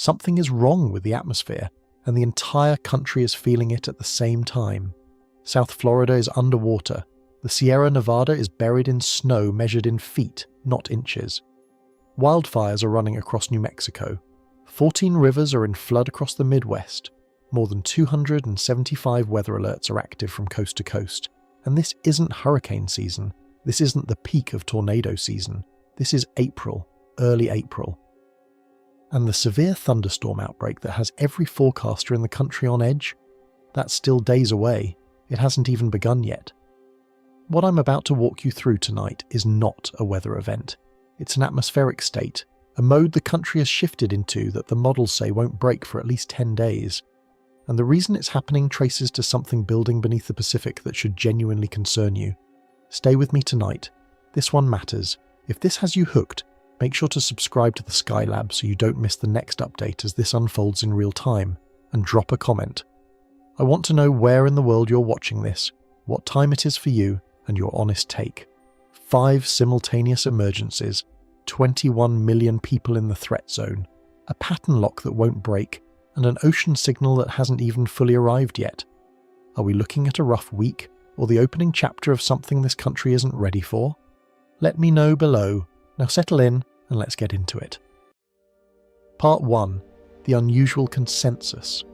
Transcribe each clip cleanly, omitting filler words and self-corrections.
Something is wrong with the atmosphere, and the entire country is feeling it at the same time. South Florida is underwater. The Sierra Nevada is buried in snow measured in feet, not inches. Wildfires are running across New Mexico. 14 rivers are in flood across the Midwest. More than 275 weather alerts are active from coast to coast. And this isn't hurricane season. This isn't the peak of tornado season. This is April, early April. And the severe thunderstorm outbreak that has every forecaster in the country on edge? That's still days away. It hasn't even begun yet. What I'm about to walk you through tonight is not a weather event. It's an atmospheric state, a mode the country has shifted into that the models say won't break for at least 10 days. And the reason it's happening traces to something building beneath the Pacific that should genuinely concern you. Stay with me tonight. This one matters. If this has you hooked, make sure to subscribe to the Skylab so you don't miss the next update as this unfolds in real time, and drop a comment. I want to know where in the world you're watching this, what time it is for you, and your honest take. 5 simultaneous emergencies, 21 million people in the threat zone, a pattern lock that won't break, and an ocean signal that hasn't even fully arrived yet. Are we looking at a rough week, or the opening chapter of something this country isn't ready for? Let me know below. Now settle in, and let's get into it. Part 1. The unusual consensus.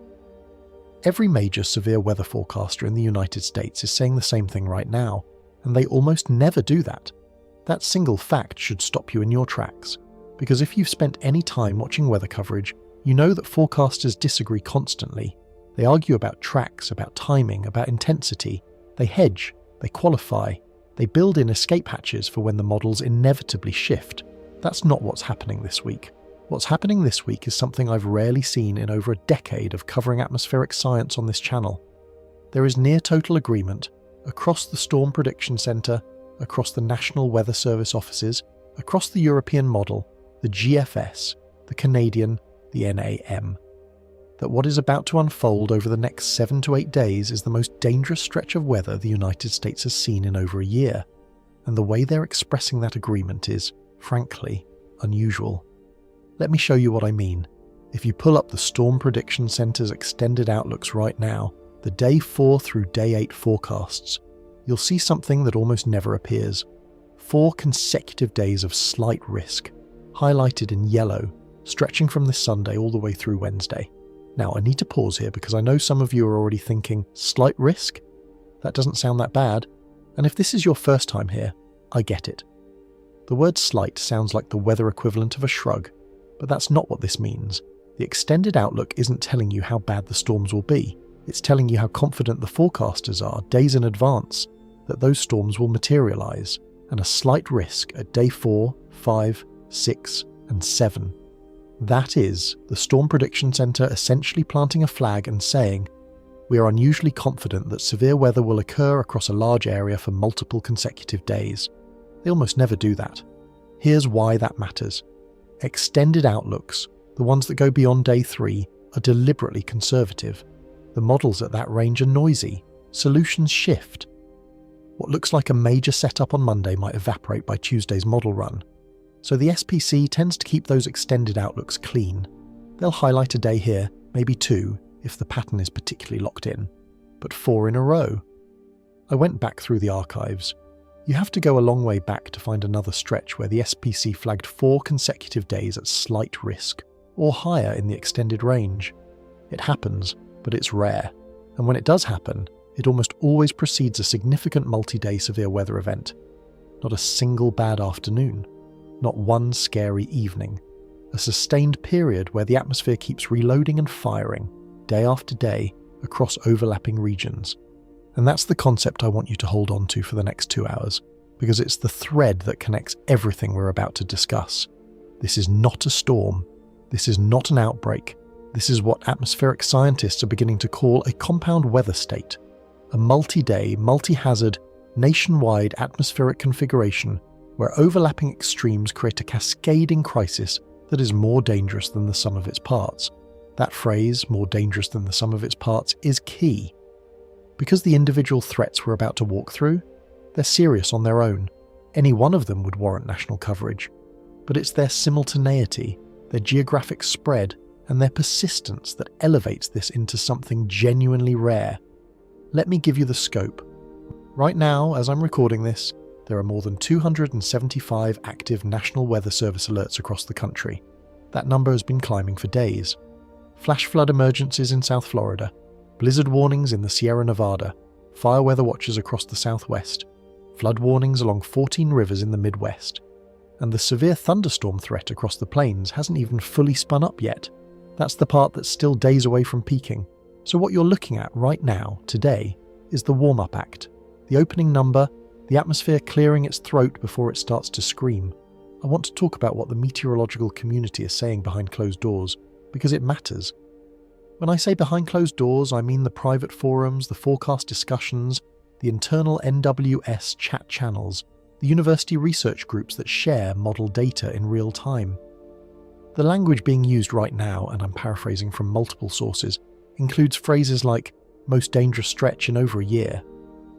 Every major severe weather forecaster in the United States is saying the same thing right now, and they almost never do that. That single fact should stop you in your tracks, because if you've spent any time watching weather coverage, you know that forecasters disagree constantly. They argue about tracks, about timing, about intensity. They hedge, they qualify, they build in escape hatches for when the models inevitably shift. That's not what's happening this week. What's happening this week is something I've rarely seen in over a decade of covering atmospheric science on this channel. There is near total agreement across the Storm Prediction Center, across the National Weather Service offices, across the European model, the GFS, the Canadian, the NAM, that what is about to unfold over the next 7 to 8 days is the most dangerous stretch of weather the United States has seen in over a year, and the way they're expressing that agreement is, frankly, unusual. Let me show you what I mean. If you pull up the Storm Prediction Center's extended outlooks right now, the day 4 through day 8 forecasts, you'll see something that almost never appears. 4 consecutive days of slight risk, highlighted in yellow, stretching from this Sunday all the way through Wednesday. Now, I need to pause here because I know some of you are already thinking, slight risk? That doesn't sound that bad. And if this is your first time here, I get it. The word slight sounds like the weather equivalent of a shrug, but that's not what this means. The extended outlook isn't telling you how bad the storms will be. It's telling you how confident the forecasters are days in advance that those storms will materialize, and a slight risk at day 4, 5, 6, and 7. That is the Storm Prediction Center essentially planting a flag and saying, we are unusually confident that severe weather will occur across a large area for multiple consecutive days. They almost never do that. Here's why that matters. Extended outlooks, the ones that go beyond day 3, are deliberately conservative. The models at that range are noisy. Solutions shift. What looks like a major setup on Monday might evaporate by Tuesday's model run. So the SPC tends to keep those extended outlooks clean. They'll highlight a day here, maybe 2, if the pattern is particularly locked in, but 4 in a row. I went back through the archives. You have to go a long way back to find another stretch where the SPC flagged 4 consecutive days at slight risk, or higher in the extended range. It happens, but it's rare, and when it does happen, it almost always precedes a significant multi-day severe weather event. Not a single bad afternoon. Not one scary evening. A sustained period where the atmosphere keeps reloading and firing, day after day, across overlapping regions. And that's the concept I want you to hold on to for the next 2 hours, because it's the thread that connects everything we're about to discuss. This is not a storm. This is not an outbreak. This is what atmospheric scientists are beginning to call a compound weather state, a multi-day, multi-hazard, nationwide atmospheric configuration where overlapping extremes create a cascading crisis that is more dangerous than the sum of its parts. That phrase, more dangerous than the sum of its parts, is key. Because the individual threats we're about to walk through, they're serious on their own. Any one of them would warrant national coverage. But it's their simultaneity, their geographic spread, and their persistence that elevates this into something genuinely rare. Let me give you the scope. Right now, as I'm recording this, there are more than 275 active National Weather Service alerts across the country. That number has been climbing for days. Flash flood emergencies in South Florida, blizzard warnings in the Sierra Nevada, fire weather watches across the Southwest, flood warnings along 14 rivers in the Midwest, and the severe thunderstorm threat across the plains hasn't even fully spun up yet. That's the part that's still days away from peaking. So what you're looking at right now, today, is the warm-up act. The opening number, the atmosphere clearing its throat before it starts to scream. I want to talk about what the meteorological community is saying behind closed doors, because it matters. When I say behind closed doors, I mean the private forums, the forecast discussions, the internal NWS chat channels, the university research groups that share model data in real time. The language being used right now, and I'm paraphrasing from multiple sources, includes phrases like most dangerous stretch in over a year,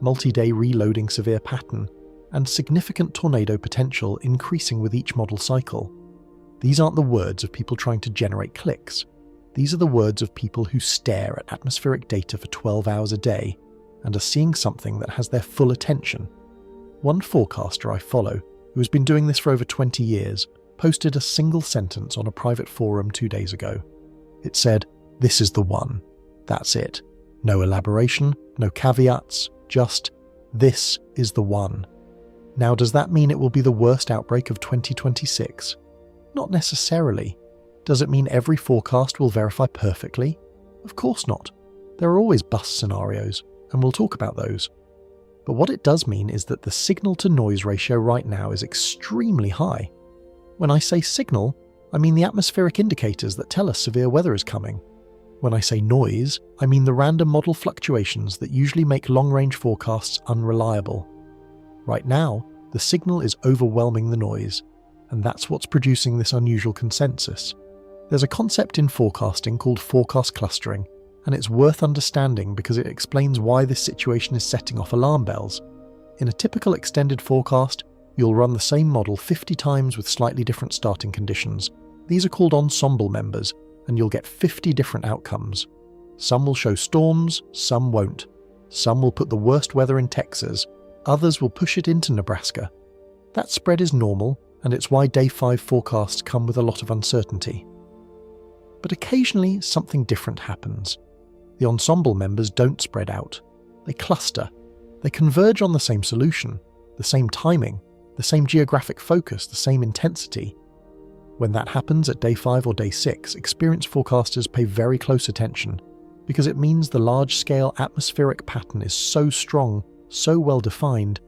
multi-day reloading severe pattern, and significant tornado potential increasing with each model cycle. These aren't the words of people trying to generate clicks. These are the words of people who stare at atmospheric data for 12 hours a day and are seeing something that has their full attention. One forecaster I follow, who has been doing this for over 20 years, posted a single sentence on a private forum 2 days ago. It said, "This is the one. That's it. No elaboration, no caveats, just, this is the one." Now, does that mean it will be the worst outbreak of 2026? Not necessarily. Does it mean every forecast will verify perfectly? Of course not. There are always bust scenarios, and we'll talk about those. But what it does mean is that the signal-to-noise ratio right now is extremely high. When I say signal, I mean the atmospheric indicators that tell us severe weather is coming. When I say noise, I mean the random model fluctuations that usually make long-range forecasts unreliable. Right now, the signal is overwhelming the noise, and that's what's producing this unusual consensus. There's a concept in forecasting called forecast clustering, and it's worth understanding because it explains why this situation is setting off alarm bells. In a typical extended forecast, you'll run the same model 50 times with slightly different starting conditions. These are called ensemble members, and you'll get 50 different outcomes. Some will show storms, some won't. Some will put the worst weather in Texas, others will push it into Nebraska. That spread is normal, and it's why Day 5 forecasts come with a lot of uncertainty. But occasionally something different happens. The ensemble members don't spread out. They cluster. They converge on the same solution, the same timing, the same geographic focus, the same intensity. When that happens at Day 5 or Day 6, experienced forecasters pay very close attention, because it means the large-scale atmospheric pattern is so strong, so well defined,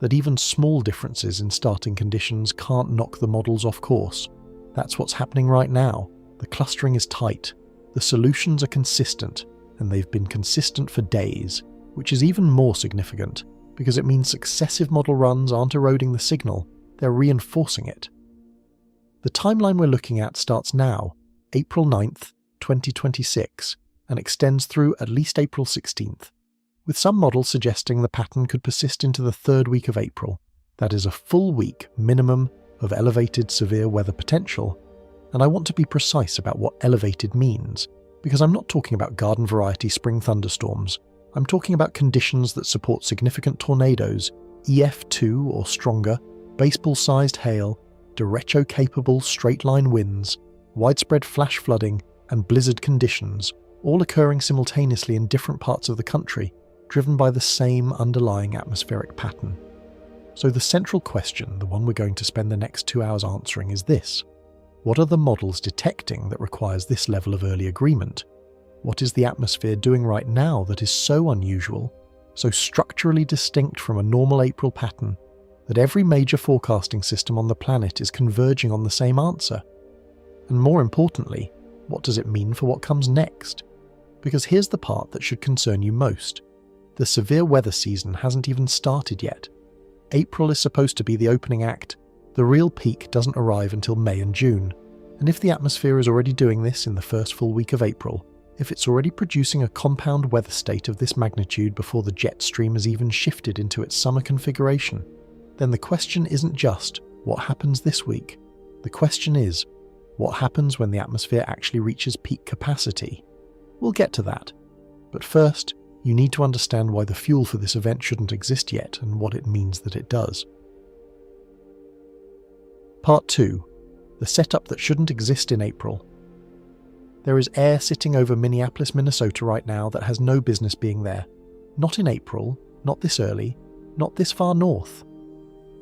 that even small differences in starting conditions can't knock the models off course. That's what's happening right now. The clustering is tight, the solutions are consistent, and they've been consistent for days, which is even more significant, because it means successive model runs aren't eroding the signal, they're reinforcing it. The timeline we're looking at starts now, April 9th, 2026, and extends through at least April 16th, with some models suggesting the pattern could persist into the third week of April. That is a full week minimum of elevated severe weather potential, and I want to be precise about what elevated means, because I'm not talking about garden variety spring thunderstorms. I'm talking about conditions that support significant tornadoes, EF2 or stronger, baseball-sized hail, derecho-capable straight-line winds, widespread flash flooding, and blizzard conditions, all occurring simultaneously in different parts of the country, driven by the same underlying atmospheric pattern. So the central question, the one we're going to spend the next 2 hours answering, is this. What are the models detecting that requires this level of early agreement? What is the atmosphere doing right now that is so unusual, so structurally distinct from a normal April pattern, that every major forecasting system on the planet is converging on the same answer? And more importantly, what does it mean for what comes next? Because here's the part that should concern you most. The severe weather season hasn't even started yet. April is supposed to be the opening act. The real peak doesn't arrive until May and June. And if the atmosphere is already doing this in the first full week of April, if it's already producing a compound weather state of this magnitude before the jet stream has even shifted into its summer configuration, then the question isn't just what happens this week. The question is, What happens when the atmosphere actually reaches peak capacity? We'll get to that. But first, you need to understand why the fuel for this event shouldn't exist yet and what it means that it does. Part 2. The setup that shouldn't exist in April. There is air sitting over Minneapolis, Minnesota right now that has no business being there. Not in April, not this early, not this far north.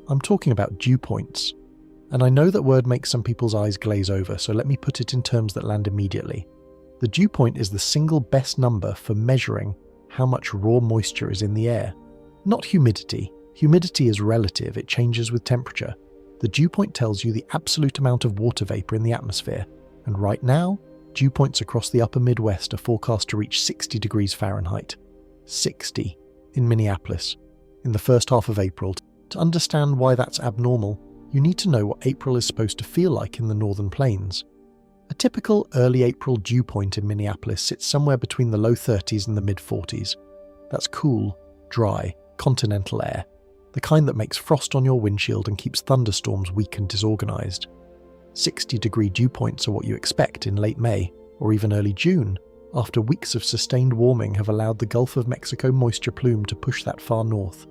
I'm talking about dew points. And I know that word makes some people's eyes glaze over, so let me put it in terms that land immediately. The dew point is the single best number for measuring how much raw moisture is in the air. Not humidity. Humidity is relative, it changes with temperature. The dew point tells you the absolute amount of water vapor in the atmosphere, and right now, dew points across the upper Midwest are forecast to reach 60 degrees Fahrenheit. 60 in Minneapolis, in the first half of April. To understand why that's abnormal, you need to know what April is supposed to feel like in the northern plains. A typical early April dew point in Minneapolis sits somewhere between the low 30s and the mid 40s. That's cool, dry, continental air, the kind that makes frost on your windshield and keeps thunderstorms weak and disorganized. 60-degree dew points are what you expect in late May, or even early June, after weeks of sustained warming have allowed the Gulf of Mexico moisture plume to push that far north.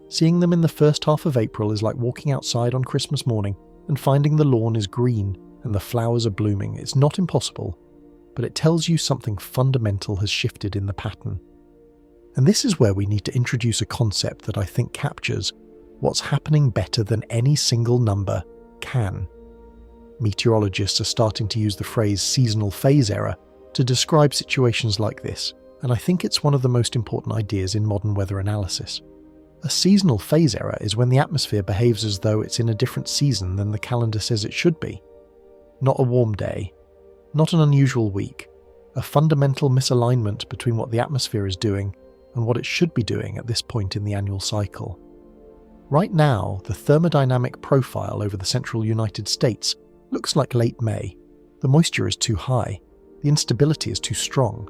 Seeing them in the first half of April is like walking outside on Christmas morning and finding the lawn is green and the flowers are blooming. It's not impossible, but it tells you something fundamental has shifted in the pattern. And this is where we need to introduce a concept that I think captures what's happening better than any single number can. Meteorologists are starting to use the phrase seasonal phase error to describe situations like this, and I think it's one of the most important ideas in modern weather analysis. A seasonal phase error is when the atmosphere behaves as though it's in a different season than the calendar says it should be. Not a warm day, not an unusual week, a fundamental misalignment between what the atmosphere is doing and what it should be doing at this point in the annual cycle. Right now, the thermodynamic profile over the central United States looks like late May. The moisture is too high, the instability is too strong.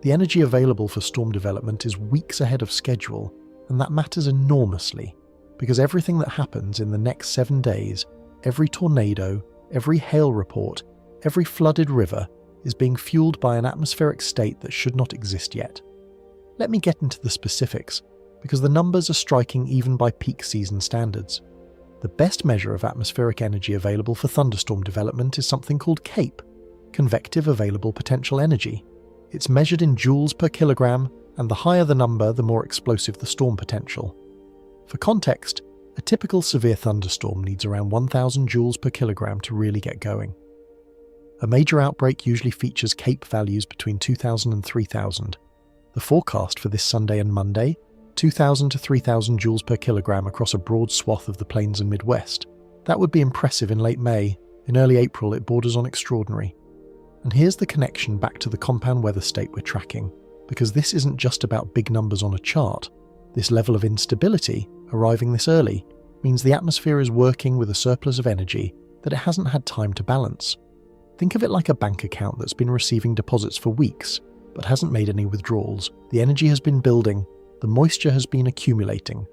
The energy available for storm development is weeks ahead of schedule, and that matters enormously, because everything that happens in the next 7 days, every tornado, every hail report, every flooded river, is being fueled by an atmospheric state that should not exist yet. Let me get into the specifics, because the numbers are striking even by peak season standards. The best measure of atmospheric energy available for thunderstorm development is something called CAPE, Convective Available Potential Energy. It's measured in joules per kilogram, and the higher the number, the more explosive the storm potential. For context, a typical severe thunderstorm needs around 1,000 joules per kilogram to really get going. A major outbreak usually features CAPE values between 2,000 and 3,000. The forecast for this Sunday and Monday, 2,000 to 3,000 joules per kilogram across a broad swath of the plains and Midwest. That would be impressive in late May. In early April, it borders on extraordinary. And here's the connection back to the compound weather state we're tracking, because this isn't just about big numbers on a chart. This level of instability, arriving this early, means the atmosphere is working with a surplus of energy that it hasn't had time to balance. Think of it like a bank account that's been receiving deposits for weeks, but hasn't made any withdrawals. The energy has been building, the moisture has been accumulating.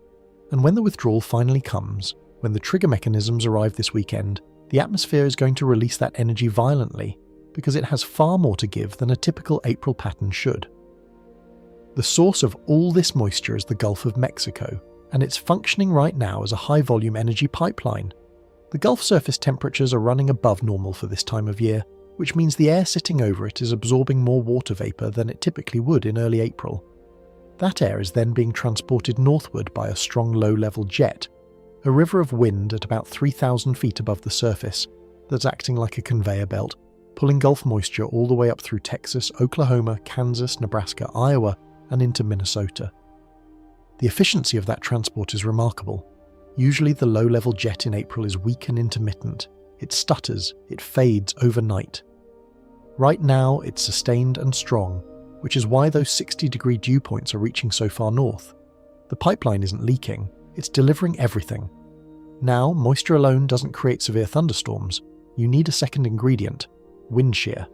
And when the withdrawal finally comes, when the trigger mechanisms arrive this weekend, the atmosphere is going to release that energy violently, because it has far more to give than a typical April pattern should. The source of all this moisture is the Gulf of Mexico, and it's functioning right now as a high-volume energy pipeline. The Gulf surface temperatures are running above normal for this time of year, which means the air sitting over it is absorbing more water vapor than it typically would in early April. That air is then being transported northward by a strong low-level jet, a river of wind at about 3,000 feet above the surface that's acting like a conveyor belt, pulling Gulf moisture all the way up through Texas, Oklahoma, Kansas, Nebraska, Iowa, and into Minnesota. The efficiency of that transport is remarkable. Usually the low-level jet in April is weak and intermittent. It stutters, it fades overnight. Right now it's sustained and strong, which is why those 60-degree dew points are reaching so far north. The pipeline isn't leaking, it's delivering everything. Now, moisture alone doesn't create severe thunderstorms. You need a second ingredient: wind shear.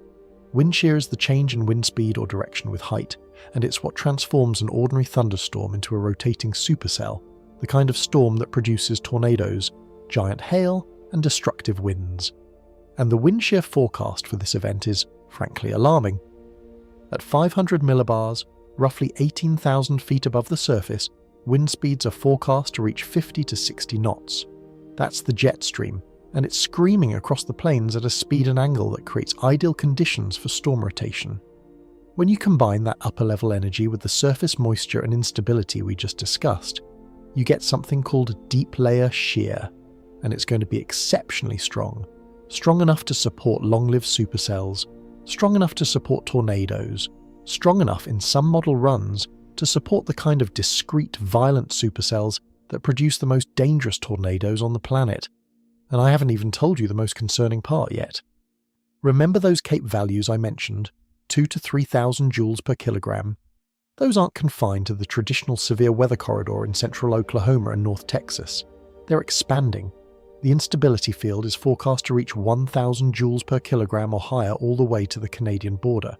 Wind shear is the change in wind speed or direction with height, and it's what transforms an ordinary thunderstorm into a rotating supercell, the kind of storm that produces tornadoes, giant hail, and destructive winds. and the wind shear forecast for this event is, frankly, alarming. At 500 millibars, roughly 18,000 feet above the surface, wind speeds are forecast to reach 50 to 60 knots. That's the jet stream, and it's screaming across the plains at a speed and angle that creates ideal conditions for storm rotation. When you combine that upper-level energy with the surface moisture and instability we just discussed, you get something called deep layer shear, and it's going to be exceptionally strong. Strong enough to support long-lived supercells, strong enough to support tornadoes, strong enough in some model runs to support the kind of discrete, violent supercells that produce the most dangerous tornadoes on the planet. And I haven't even told you the most concerning part yet. Remember those Cape values I mentioned, 2,000 to 3,000 joules per kilogram? Those aren't confined to the traditional severe weather corridor in central Oklahoma and North Texas. They're expanding. The instability field is forecast to reach 1,000 joules per kilogram or higher all the way to the Canadian border.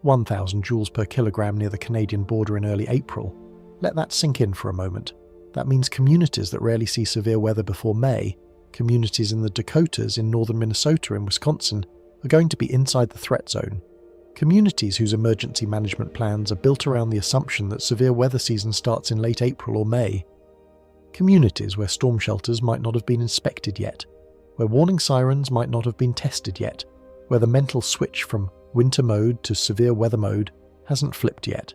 1,000 joules per kilogram near the Canadian border in early April. Let that sink in for a moment. That means communities that rarely see severe weather before May, communities in the Dakotas, in northern Minnesota and Wisconsin, are going to be inside the threat zone. Communities whose emergency management plans are built around the assumption that severe weather season starts in late April or May. Communities where storm shelters might not have been inspected yet, where warning sirens might not have been tested yet, where the mental switch from winter mode to severe weather mode hasn't flipped yet.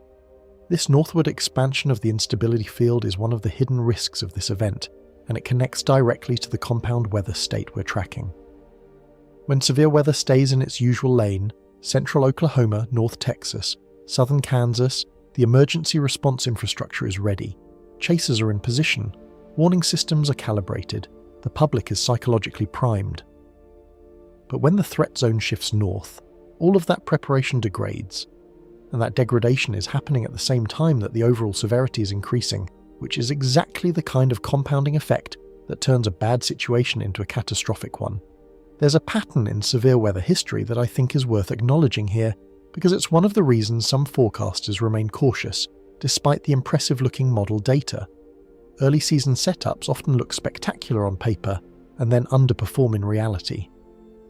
This northward expansion of the instability field is one of the hidden risks of this event, and it connects directly to the compound weather state we're tracking. When severe weather stays in its usual lane, central Oklahoma, North Texas, southern Kansas, the emergency response infrastructure is ready. Chasers are in position. Warning systems are calibrated. The public is psychologically primed. But when the threat zone shifts north, all of that preparation degrades. And that degradation is happening at the same time that the overall severity is increasing, which is exactly the kind of compounding effect that turns a bad situation into a catastrophic one. There's a pattern in severe weather history that I think is worth acknowledging here, because it's one of the reasons some forecasters remain cautious, despite the impressive-looking model data. Early season setups often look spectacular on paper, and then underperform in reality.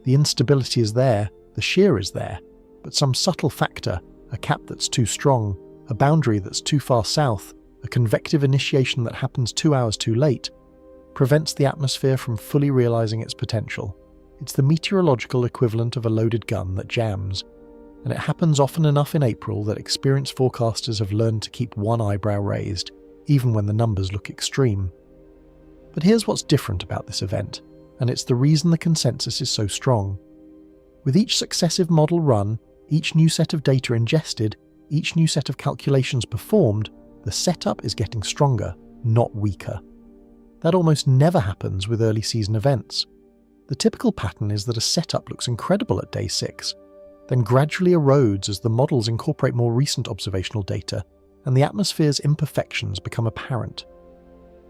The instability is there, the shear is there, but some subtle factor, a cap that's too strong, a boundary that's too far south, a convective initiation that happens 2 hours too late, prevents the atmosphere from fully realizing its potential. It's the meteorological equivalent of a loaded gun that jams, and it happens often enough in April that experienced forecasters have learned to keep one eyebrow raised, even when the numbers look extreme. But here's what's different about this event, and it's the reason the consensus is so strong. With each successive model run, each new set of data ingested, each new set of calculations performed, the setup is getting stronger, not weaker. That almost never happens with early season events. The typical pattern is that a setup looks incredible at day 6, then gradually erodes as the models incorporate more recent observational data and the atmosphere's imperfections become apparent.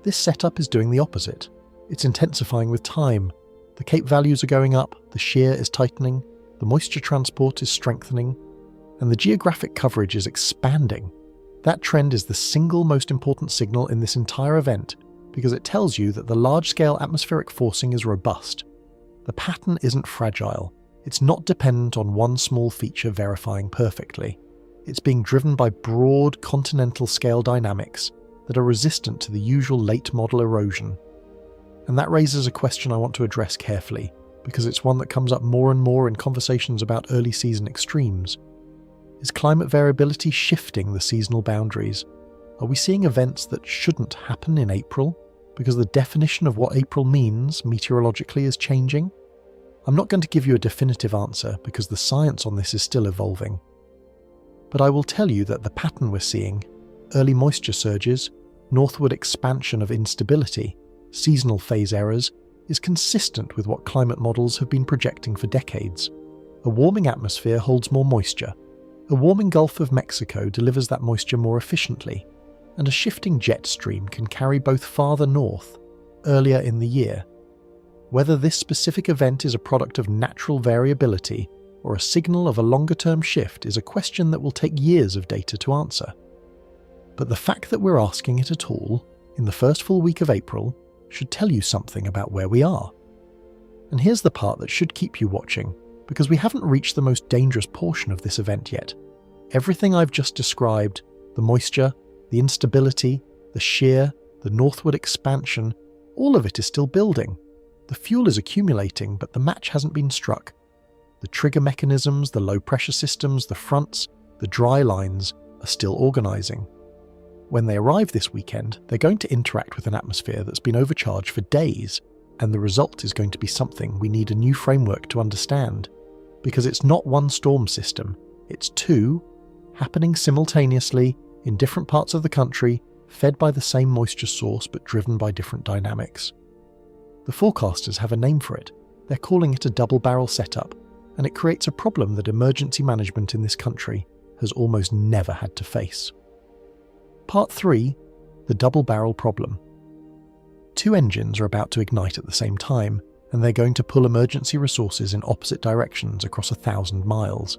This setup is doing the opposite. It's intensifying with time. The Cape values are going up, the shear is tightening, the moisture transport is strengthening, and the geographic coverage is expanding. That trend is the single most important signal in this entire event because it tells you that the large-scale atmospheric forcing is robust. The pattern isn't fragile. It's not dependent on one small feature verifying perfectly. It's being driven by broad continental scale dynamics that are resistant to the usual late model erosion. And that raises a question I want to address carefully, because it's one that comes up more and more in conversations about early season extremes. Is climate variability shifting the seasonal boundaries? Are we seeing events that shouldn't happen in April because the definition of what April means meteorologically is changing? I'm not going to give you a definitive answer because the science on this is still evolving. But I will tell you that the pattern we're seeing, early moisture surges, northward expansion of instability, seasonal phase errors, is consistent with what climate models have been projecting for decades. A warming atmosphere holds more moisture. A warming Gulf of Mexico delivers that moisture more efficiently, and a shifting jet stream can carry both farther north, earlier in the year. Whether this specific event is a product of natural variability or a signal of a longer-term shift is a question that will take years of data to answer. But the fact that we're asking it at all, in the first full week of April, should tell you something about where we are. And here's the part that should keep you watching, because we haven't reached the most dangerous portion of this event yet. Everything I've just described, the moisture, the instability, the shear, the northward expansion, all of it is still building. The fuel is accumulating, but the match hasn't been struck. The trigger mechanisms, the low pressure systems, the fronts, the dry lines are still organising. When they arrive this weekend, they're going to interact with an atmosphere that's been overcharged for days, and the result is going to be something we need a new framework to understand. Because it's not one storm system, it's two, happening simultaneously in different parts of the country, fed by the same moisture source but driven by different dynamics. The forecasters have a name for it. They're calling it a double barrel setup, and it creates a problem that emergency management in this country has almost never had to face. Part 3. The double barrel problem. Two engines are about to ignite at the same time, and they're going to pull emergency resources in opposite directions across 1,000 miles.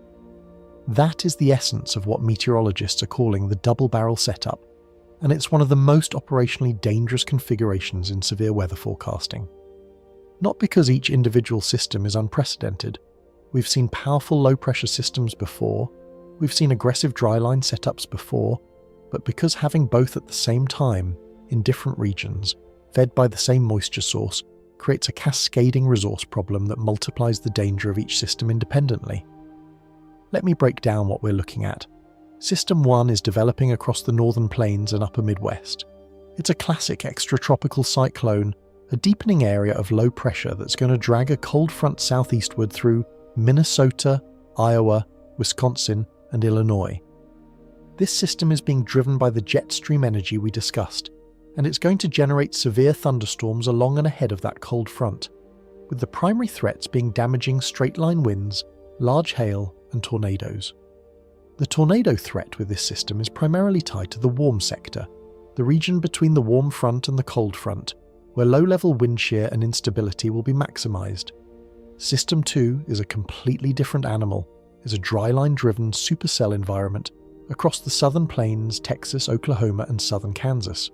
That is the essence of what meteorologists are calling the double barrel setup, and it's one of the most operationally dangerous configurations in severe weather forecasting. Not because each individual system is unprecedented. We've seen powerful low-pressure systems before, we've seen aggressive dryline setups before, but because having both at the same time, in different regions, fed by the same moisture source, creates a cascading resource problem that multiplies the danger of each system independently. Let me break down what we're looking at. System 1 is developing across the northern plains and upper Midwest. It's a classic extratropical cyclone, a deepening area of low pressure that's going to drag a cold front southeastward through Minnesota, Iowa, Wisconsin, and Illinois. This system is being driven by the jet stream energy we discussed, and it's going to generate severe thunderstorms along and ahead of that cold front, with the primary threats being damaging straight-line winds, large hail, and tornadoes. The tornado threat with this system is primarily tied to the warm sector, the region between the warm front and the cold front, where low-level wind shear and instability will be maximised. System 2 is a completely different animal, is a dryline-driven supercell environment across the southern plains, Texas, Oklahoma, and southern Kansas.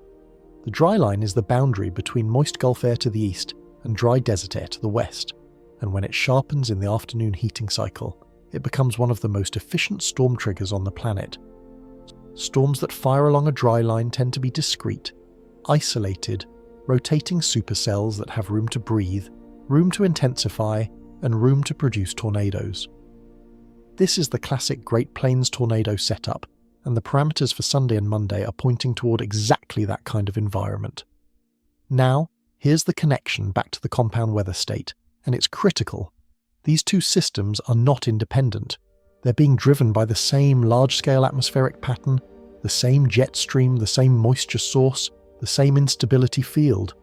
The dryline is the boundary between moist Gulf air to the east and dry desert air to the west, and when it sharpens in the afternoon heating cycle, it becomes one of the most efficient storm triggers on the planet. Storms that fire along a dryline tend to be discrete, isolated, rotating supercells that have room to breathe, room to intensify, and room to produce tornadoes. This is the classic Great Plains tornado setup, and the parameters for Sunday and Monday are pointing toward exactly that kind of environment. Now, here's the connection back to the compound weather state, and it's critical. These two systems are not independent. They're being driven by the same large-scale atmospheric pattern, the same jet stream, the same moisture source, the same instability field.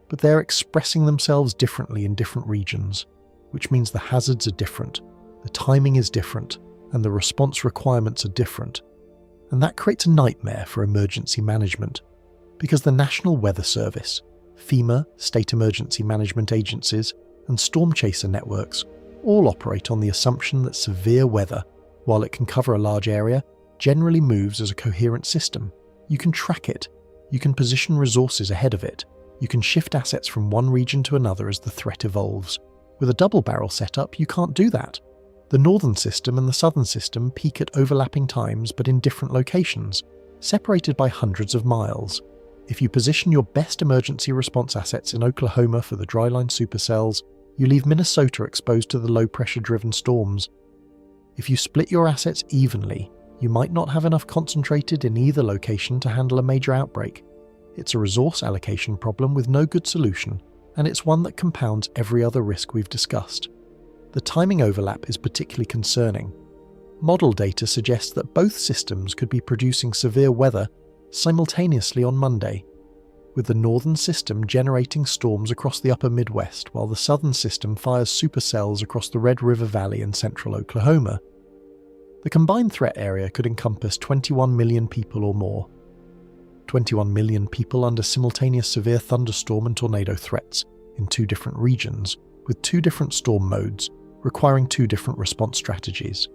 But they're expressing themselves differently in different regions, which means the hazards are different, the timing is different, and the response requirements are different. And that creates a nightmare for emergency management, because the National Weather Service, FEMA, state emergency management agencies, and storm chaser networks all operate on the assumption that severe weather, while it can cover a large area, generally moves as a coherent system. You can track it, you can position resources ahead of it, you can shift assets from one region to another as the threat evolves. With a double barrel setup, you can't do that. The northern system and the southern system peak at overlapping times but in different locations, separated by hundreds of miles. If you position your best emergency response assets in Oklahoma for the dryline supercells, you leave Minnesota exposed to the low-pressure-driven storms. If you split your assets evenly, you might not have enough concentrated in either location to handle a major outbreak. It's a resource allocation problem with no good solution, and it's one that compounds every other risk we've discussed. The timing overlap is particularly concerning. Model data suggests that both systems could be producing severe weather simultaneously on Monday, with the northern system generating storms across the upper Midwest while the southern system fires supercells across the Red River Valley and central Oklahoma. The combined threat area could encompass 21 million people or more. 21 million people under simultaneous severe thunderstorm and tornado threats in two different regions, with two different storm modes, requiring two different response strategies.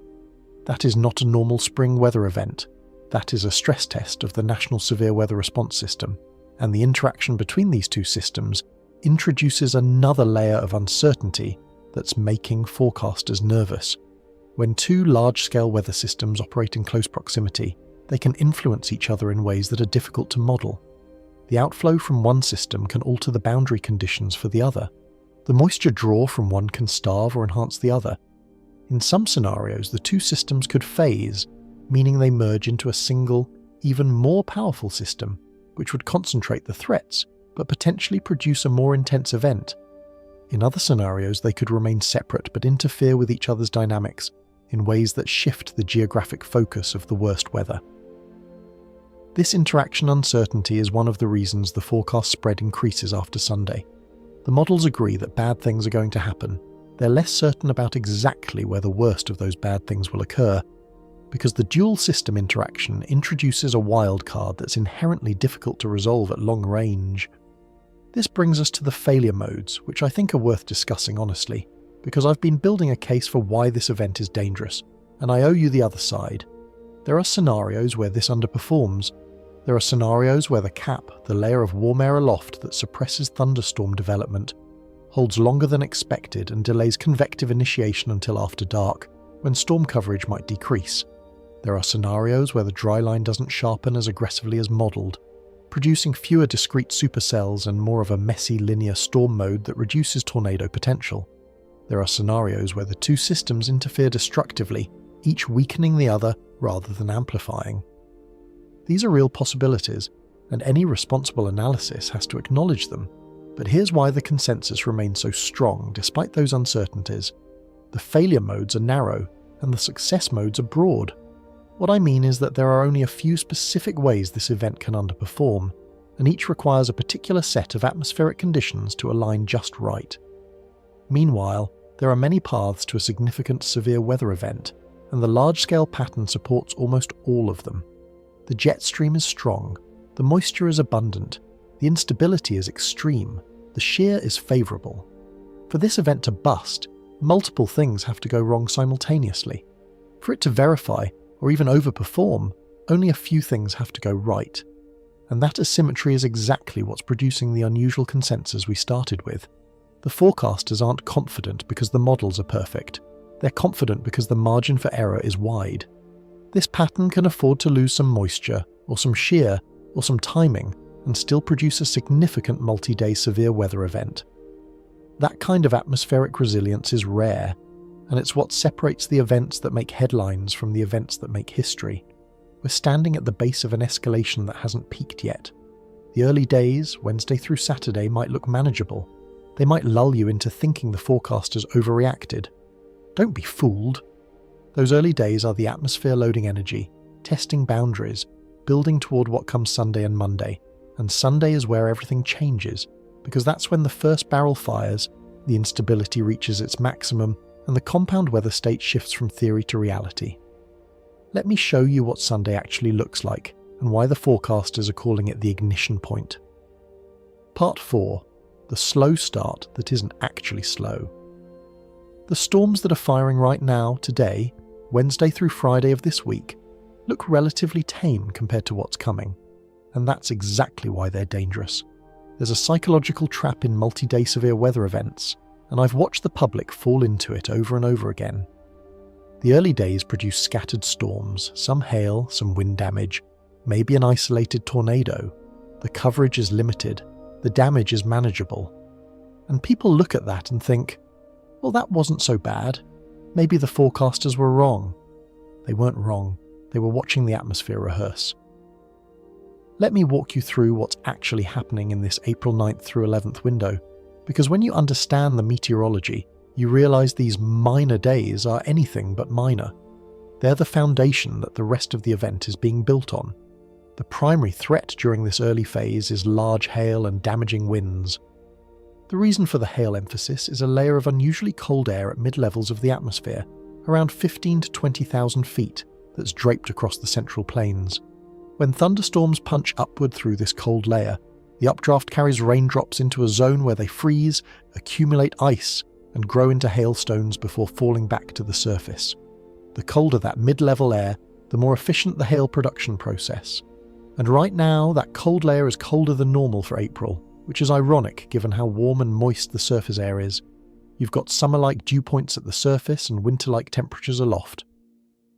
That is not a normal spring weather event. That is a stress test of the National Severe Weather Response System, and the interaction between these two systems introduces another layer of uncertainty that's making forecasters nervous. When two large-scale weather systems operate in close proximity, they can influence each other in ways that are difficult to model. The outflow from one system can alter the boundary conditions for the other. The moisture draw from one can starve or enhance the other. In some scenarios, the two systems could phase, meaning they merge into a single, even more powerful system, which would concentrate the threats, but potentially produce a more intense event. In other scenarios, they could remain separate but interfere with each other's dynamics in ways that shift the geographic focus of the worst weather. This interaction uncertainty is one of the reasons the forecast spread increases after Sunday. The models agree that bad things are going to happen. They're less certain about exactly where the worst of those bad things will occur, because the dual system interaction introduces a wild card that's inherently difficult to resolve at long range. This brings us to the failure modes, which I think are worth discussing honestly, because I've been building a case for why this event is dangerous, and I owe you the other side. There are scenarios where this underperforms. There are scenarios where the cap, the layer of warm air aloft that suppresses thunderstorm development, holds longer than expected and delays convective initiation until after dark, when storm coverage might decrease. There are scenarios where the dry line doesn't sharpen as aggressively as modelled, producing fewer discrete supercells and more of a messy linear storm mode that reduces tornado potential. There are scenarios where the two systems interfere destructively, each weakening the other rather than amplifying. These are real possibilities, and any responsible analysis has to acknowledge them. But here's why the consensus remains so strong despite those uncertainties. The failure modes are narrow, and the success modes are broad. What I mean is that there are only a few specific ways this event can underperform, and each requires a particular set of atmospheric conditions to align just right. Meanwhile, there are many paths to a significant severe weather event, and the large-scale pattern supports almost all of them. The jet stream is strong, the moisture is abundant, the instability is extreme, the shear is favourable. For this event to bust, multiple things have to go wrong simultaneously. For it to verify, or even overperform, only a few things have to go right. And that asymmetry is exactly what's producing the unusual consensus we started with. The forecasters aren't confident because the models are perfect. They're confident because the margin for error is wide. This pattern can afford to lose some moisture, or some shear, or some timing, and still produce a significant multi-day severe weather event. That kind of atmospheric resilience is rare, and it's what separates the events that make headlines from the events that make history. We're standing at the base of an escalation that hasn't peaked yet. The early days, Wednesday through Saturday, might look manageable. They might lull you into thinking the forecasters overreacted. Don't be fooled. Those early days are the atmosphere loading energy, testing boundaries, building toward what comes Sunday and Monday. And Sunday is where everything changes, because that's when the first barrel fires, the instability reaches its maximum, and the compound weather state shifts from theory to reality. Let me show you what Sunday actually looks like, and why the forecasters are calling it the ignition point. Part 4. The slow start that isn't actually slow. The storms that are firing right now, today, Wednesday through Friday of this week, look relatively tame compared to what's coming. And that's exactly why they're dangerous. There's a psychological trap in multi-day severe weather events, and I've watched the public fall into it over and over again. The early days produce scattered storms, some hail, some wind damage, maybe an isolated tornado. The coverage is limited, the damage is manageable. And people look at that and think, well, that wasn't so bad. Maybe the forecasters were wrong. They weren't wrong. They were watching the atmosphere rehearse. Let me walk you through what's actually happening in this April 9th through 11th window, because when you understand the meteorology, you realize these minor days are anything but minor. They're the foundation that the rest of the event is being built on. The primary threat during this early phase is large hail and damaging winds. The reason for the hail emphasis is a layer of unusually cold air at mid-levels of the atmosphere, around 15 to 20,000 feet, that's draped across the central plains. When thunderstorms punch upward through this cold layer, the updraft carries raindrops into a zone where they freeze, accumulate ice, and grow into hailstones before falling back to the surface. The colder that mid-level air, the more efficient the hail production process. And right now, that cold layer is colder than normal for April, which is ironic given how warm and moist the surface air is. You've got summer-like dew points at the surface and winter-like temperatures aloft.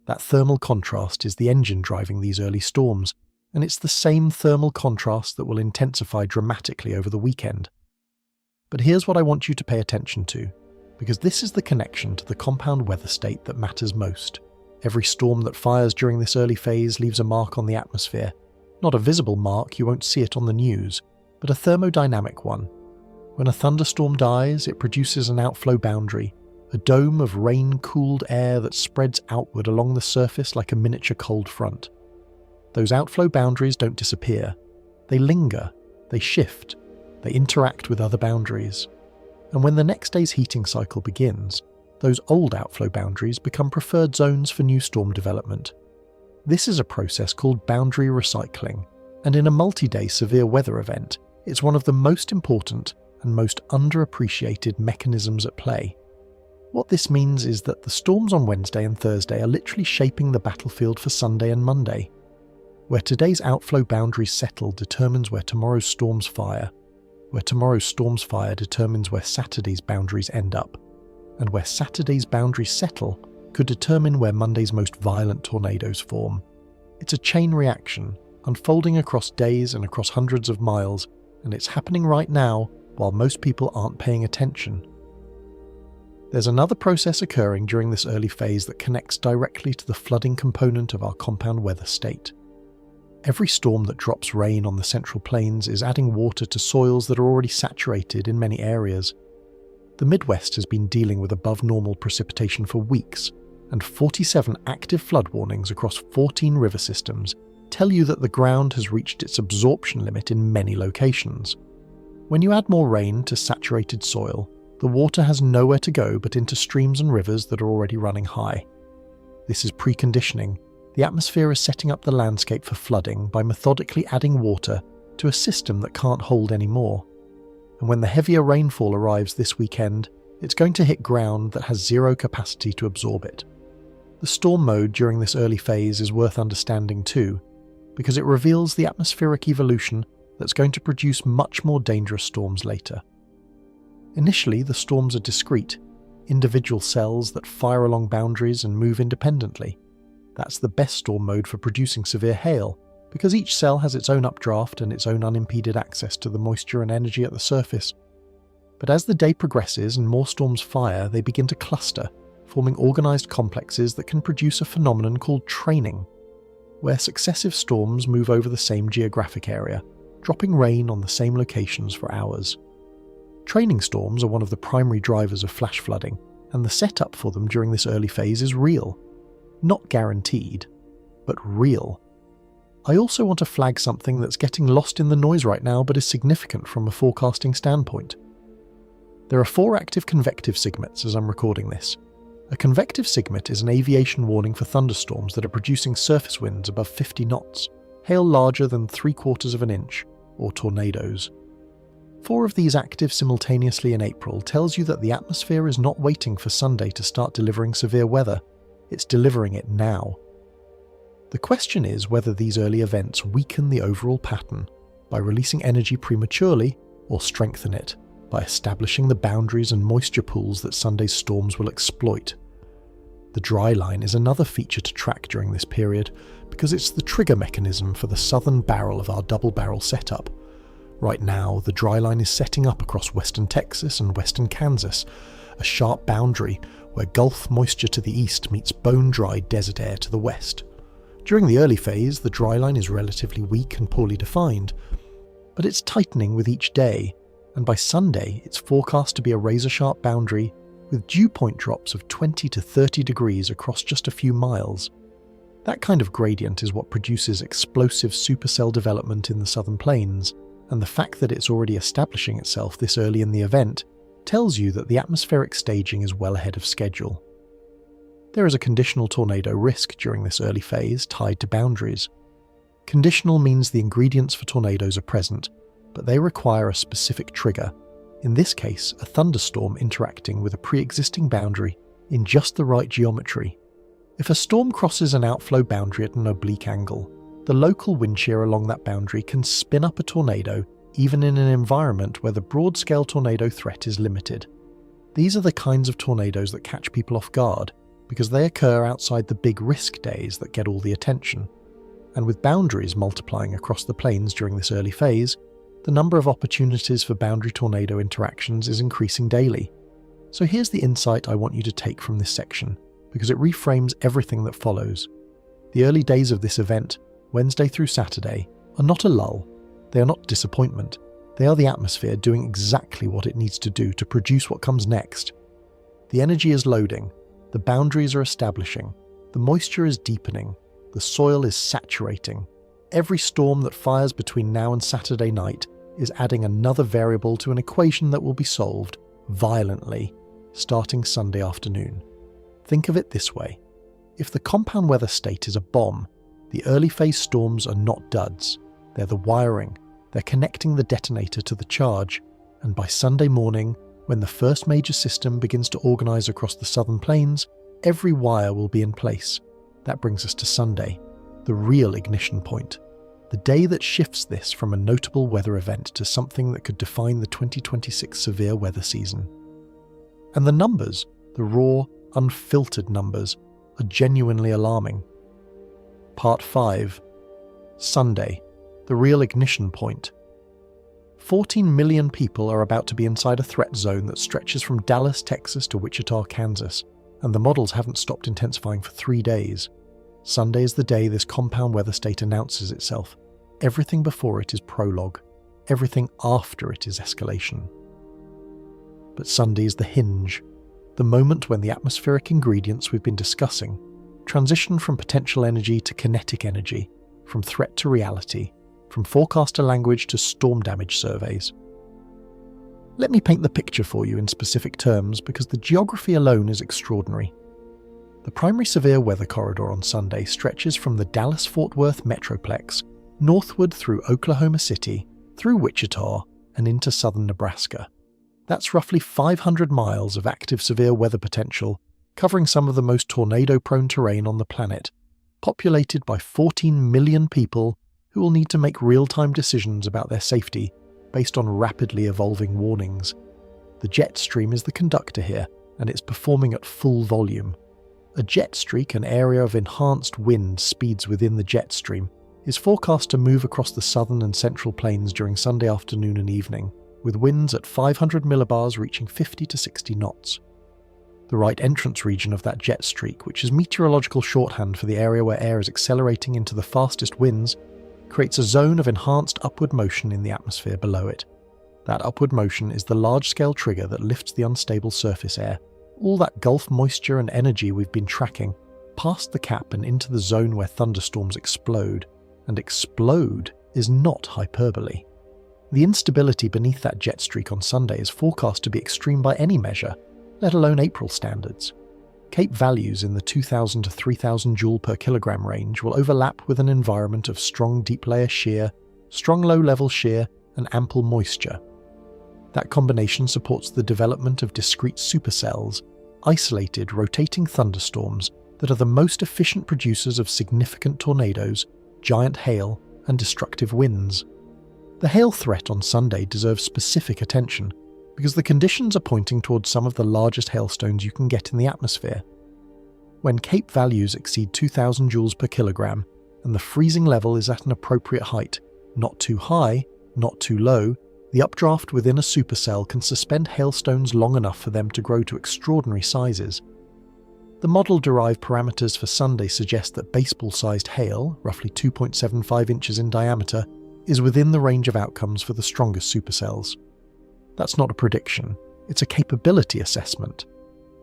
That thermal contrast is the engine driving these early storms, and it's the same thermal contrast that will intensify dramatically over the weekend. But here's what I want you to pay attention to, because this is the connection to the compound weather state that matters most. Every storm that fires during this early phase leaves a mark on the atmosphere. Not a visible mark, you won't see it on the news, but a thermodynamic one. When a thunderstorm dies, it produces an outflow boundary, a dome of rain-cooled air that spreads outward along the surface like a miniature cold front. Those outflow boundaries don't disappear. They linger, they shift, they interact with other boundaries. And when the next day's heating cycle begins, those old outflow boundaries become preferred zones for new storm development. This is a process called boundary recycling, and in a multi-day severe weather event, it's one of the most important and most underappreciated mechanisms at play. What this means is that the storms on Wednesday and Thursday are literally shaping the battlefield for Sunday and Monday. Where today's outflow boundaries settle determines where tomorrow's storms fire. Where tomorrow's storms fire determines where Saturday's boundaries end up. And where Saturday's boundaries settle could determine where Monday's most violent tornadoes form. It's a chain reaction, unfolding across days and across hundreds of miles, and it's happening right now while most people aren't paying attention. There's another process occurring during this early phase that connects directly to the flooding component of our compound weather state. Every storm that drops rain on the Central Plains is adding water to soils that are already saturated in many areas. The Midwest has been dealing with above-normal precipitation for weeks, and 47 active flood warnings across 14 river systems tell you that the ground has reached its absorption limit in many locations. When you add more rain to saturated soil, the water has nowhere to go but into streams and rivers that are already running high. This is preconditioning. The atmosphere is setting up the landscape for flooding by methodically adding water to a system that can't hold any more. And when the heavier rainfall arrives this weekend, it's going to hit ground that has zero capacity to absorb it. The storm mode during this early phase is worth understanding too, because it reveals the atmospheric evolution that's going to produce much more dangerous storms later. Initially, the storms are discrete, individual cells that fire along boundaries and move independently. That's the best storm mode for producing severe hail, because each cell has its own updraft and its own unimpeded access to the moisture and energy at the surface. But as the day progresses and more storms fire, they begin to cluster, forming organised complexes that can produce a phenomenon called training, where successive storms move over the same geographic area, dropping rain on the same locations for hours. Training storms are one of the primary drivers of flash flooding, and the setup for them during this early phase is real. Not guaranteed, but real. I also want to flag something that's getting lost in the noise right now but is significant from a forecasting standpoint. There are 4 active convective SIGMETs as I'm recording this. A convective SIGMET is an aviation warning for thunderstorms that are producing surface winds above 50 knots, hail larger than 3/4 of an inch, or tornadoes. 4 of these active simultaneously in April tells you that the atmosphere is not waiting for Sunday to start delivering severe weather, it's delivering it now. The question is whether these early events weaken the overall pattern by releasing energy prematurely or strengthen it by establishing the boundaries and moisture pools that Sunday's storms will exploit. The dry line is another feature to track during this period because it's the trigger mechanism for the southern barrel of our double barrel setup. Right now, the dry line is setting up across western Texas and western Kansas, a sharp boundary where Gulf moisture to the east meets bone-dry desert air to the west. During the early phase, the dry line is relatively weak and poorly defined, but it's tightening with each day, and by Sunday it's forecast to be a razor-sharp boundary with dew point drops of 20 to 30 degrees across just a few miles. That kind of gradient is what produces explosive supercell development in the southern plains, and the fact that it's already establishing itself this early in the event tells you that the atmospheric staging is well ahead of schedule. There is a conditional tornado risk during this early phase tied to boundaries. Conditional means the ingredients for tornadoes are present, but they require a specific trigger, in this case a thunderstorm interacting with a pre-existing boundary in just the right geometry. If a storm crosses an outflow boundary at an oblique angle, the local wind shear along that boundary can spin up a tornado even in an environment where the broad-scale tornado threat is limited. These are the kinds of tornadoes that catch people off guard, because they occur outside the big risk days that get all the attention. And with boundaries multiplying across the plains during this early phase, the number of opportunities for boundary tornado interactions is increasing daily. So here's the insight I want you to take from this section, because it reframes everything that follows. The early days of this event, Wednesday through Saturday, are not a lull. They are not disappointment. They are the atmosphere doing exactly what it needs to do to produce what comes next. The energy is loading, the boundaries are establishing, the moisture is deepening, the soil is saturating. Every storm that fires between now and Saturday night is adding another variable to an equation that will be solved violently starting Sunday afternoon. Think of it this way. If the compound weather state is a bomb, the early phase storms are not duds. They're the wiring. They're connecting the detonator to the charge. And by Sunday morning, when the first major system begins to organize across the southern plains, every wire will be in place. That brings us to Sunday, the real ignition point. The day that shifts this from a notable weather event to something that could define the 2026 severe weather season. And the numbers, the raw, unfiltered numbers, are genuinely alarming. Part 5. Sunday, the real ignition point. 14 million people are about to be inside a threat zone that stretches from Dallas, Texas to Wichita, Kansas, and the models haven't stopped intensifying for 3 days. Sunday is the day this compound weather state announces itself. Everything before it is prologue. Everything after it is escalation. But Sunday is the hinge, the moment when the atmospheric ingredients we've been discussing transition from potential energy to kinetic energy, from threat to reality, from forecaster language to storm damage surveys. Let me paint the picture for you in specific terms because the geography alone is extraordinary. The primary severe weather corridor on Sunday stretches from the Dallas-Fort Worth metroplex northward through Oklahoma City, through Wichita, and into southern Nebraska. That's roughly 500 miles of active severe weather potential, covering some of the most tornado-prone terrain on the planet, populated by 14 million people who will need to make real-time decisions about their safety based on rapidly evolving warnings. The jet stream is the conductor here, and it's performing at full volume. A jet streak, an area of enhanced wind speeds within the jet stream, is forecast to move across the southern and central plains during Sunday afternoon and evening, with winds at 500 millibars reaching 50 to 60 knots. The right entrance region of that jet streak, which is meteorological shorthand for the area where air is accelerating into the fastest winds, creates a zone of enhanced upward motion in the atmosphere below it. That upward motion is the large-scale trigger that lifts the unstable surface air, all that Gulf moisture and energy we've been tracking, past the cap and into the zone where thunderstorms explode. And explode is not hyperbole. The instability beneath that jet streak on Sunday is forecast to be extreme by any measure, let alone April standards. Cape values in the 2,000 to 3,000 joule per kilogram range will overlap with an environment of strong deep layer shear, strong low level shear, and ample moisture. That combination supports the development of discrete supercells, isolated rotating thunderstorms that are the most efficient producers of significant tornadoes, giant hail, and destructive winds. The hail threat on Sunday deserves specific attention because the conditions are pointing towards some of the largest hailstones you can get in the atmosphere. When Cape values exceed 2,000 joules per kilogram and the freezing level is at an appropriate height, not too high, not too low, the updraft within a supercell can suspend hailstones long enough for them to grow to extraordinary sizes. The model-derived parameters for Sunday suggest that baseball-sized hail, roughly 2.75 inches in diameter, is within the range of outcomes for the strongest supercells. That's not a prediction, it's a capability assessment.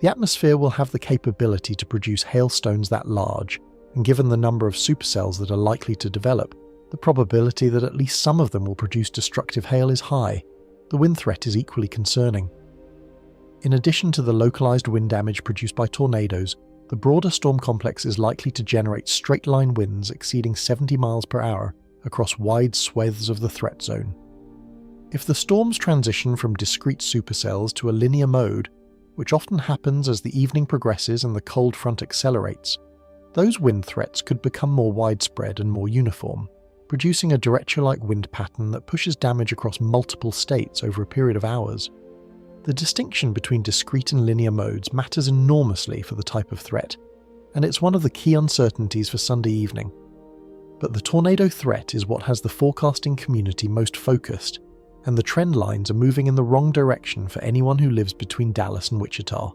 The atmosphere will have the capability to produce hailstones that large, and given the number of supercells that are likely to develop, the probability that at least some of them will produce destructive hail is high. The wind threat is equally concerning. In addition to the localized wind damage produced by tornadoes, the broader storm complex is likely to generate straight-line winds exceeding 70 miles per hour across wide swathes of the threat zone. If the storms transition from discrete supercells to a linear mode, which often happens as the evening progresses and the cold front accelerates, those wind threats could become more widespread and more uniform. producing a derecho-like wind pattern that pushes damage across multiple states over a period of hours. The distinction between discrete and linear modes matters enormously for the type of threat, and it's one of the key uncertainties for Sunday evening. But the tornado threat is what has the forecasting community most focused, and the trend lines are moving in the wrong direction for anyone who lives between Dallas and Wichita.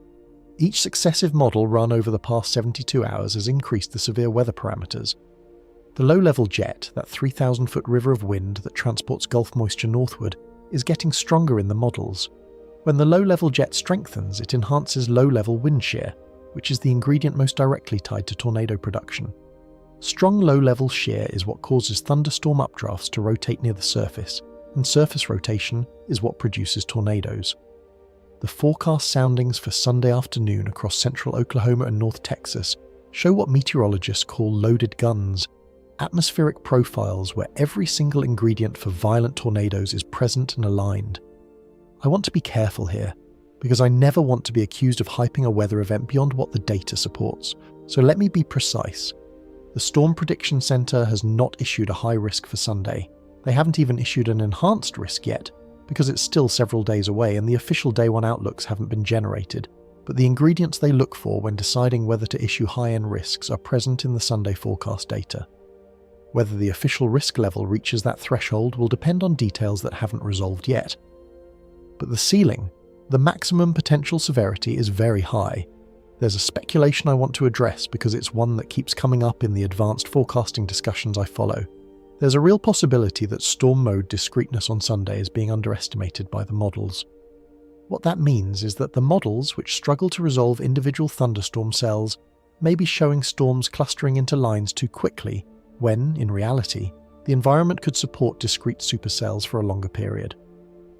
Each successive model run over the past 72 hours has increased the severe weather parameters. The low-level jet, that 3,000-foot river of wind that transports Gulf moisture northward, is getting stronger in the models. When the low-level jet strengthens, it enhances low-level wind shear, which is the ingredient most directly tied to tornado production. Strong low-level shear is what causes thunderstorm updrafts to rotate near the surface, and surface rotation is what produces tornadoes. The forecast soundings for Sunday afternoon across central Oklahoma and North Texas show what meteorologists call loaded guns, atmospheric profiles where every single ingredient for violent tornadoes is present and aligned. I want to be careful here, because I never want to be accused of hyping a weather event beyond what the data supports, so let me be precise. The Storm Prediction Center has not issued a high risk for Sunday. They haven't even issued an enhanced risk yet, because it's still several days away and the official day one outlooks haven't been generated, but the ingredients they look for when deciding whether to issue high-end risks are present in the Sunday forecast data. Whether the official risk level reaches that threshold will depend on details that haven't resolved yet. But the ceiling, the maximum potential severity, is very high. There's a speculation I want to address because it's one that keeps coming up in the advanced forecasting discussions I follow. There's a real possibility that storm mode discreteness on Sunday is being underestimated by the models. What that means is that the models, which struggle to resolve individual thunderstorm cells, may be showing storms clustering into lines too quickly, when, in reality, the environment could support discrete supercells for a longer period.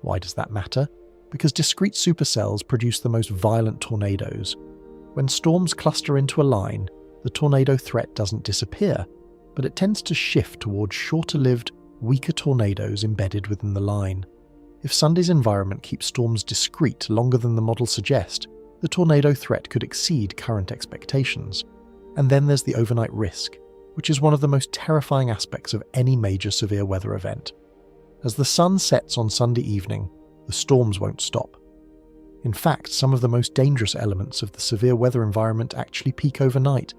Why does that matter? Because discrete supercells produce the most violent tornadoes. When storms cluster into a line, the tornado threat doesn't disappear, but it tends to shift towards shorter-lived, weaker tornadoes embedded within the line. If Sunday's environment keeps storms discrete longer than the models suggest, the tornado threat could exceed current expectations. And then there's the overnight risk, which is one of the most terrifying aspects of any major severe weather event. As the sun sets on Sunday evening, the storms won't stop. In fact, some of the most dangerous elements of the severe weather environment actually peak overnight.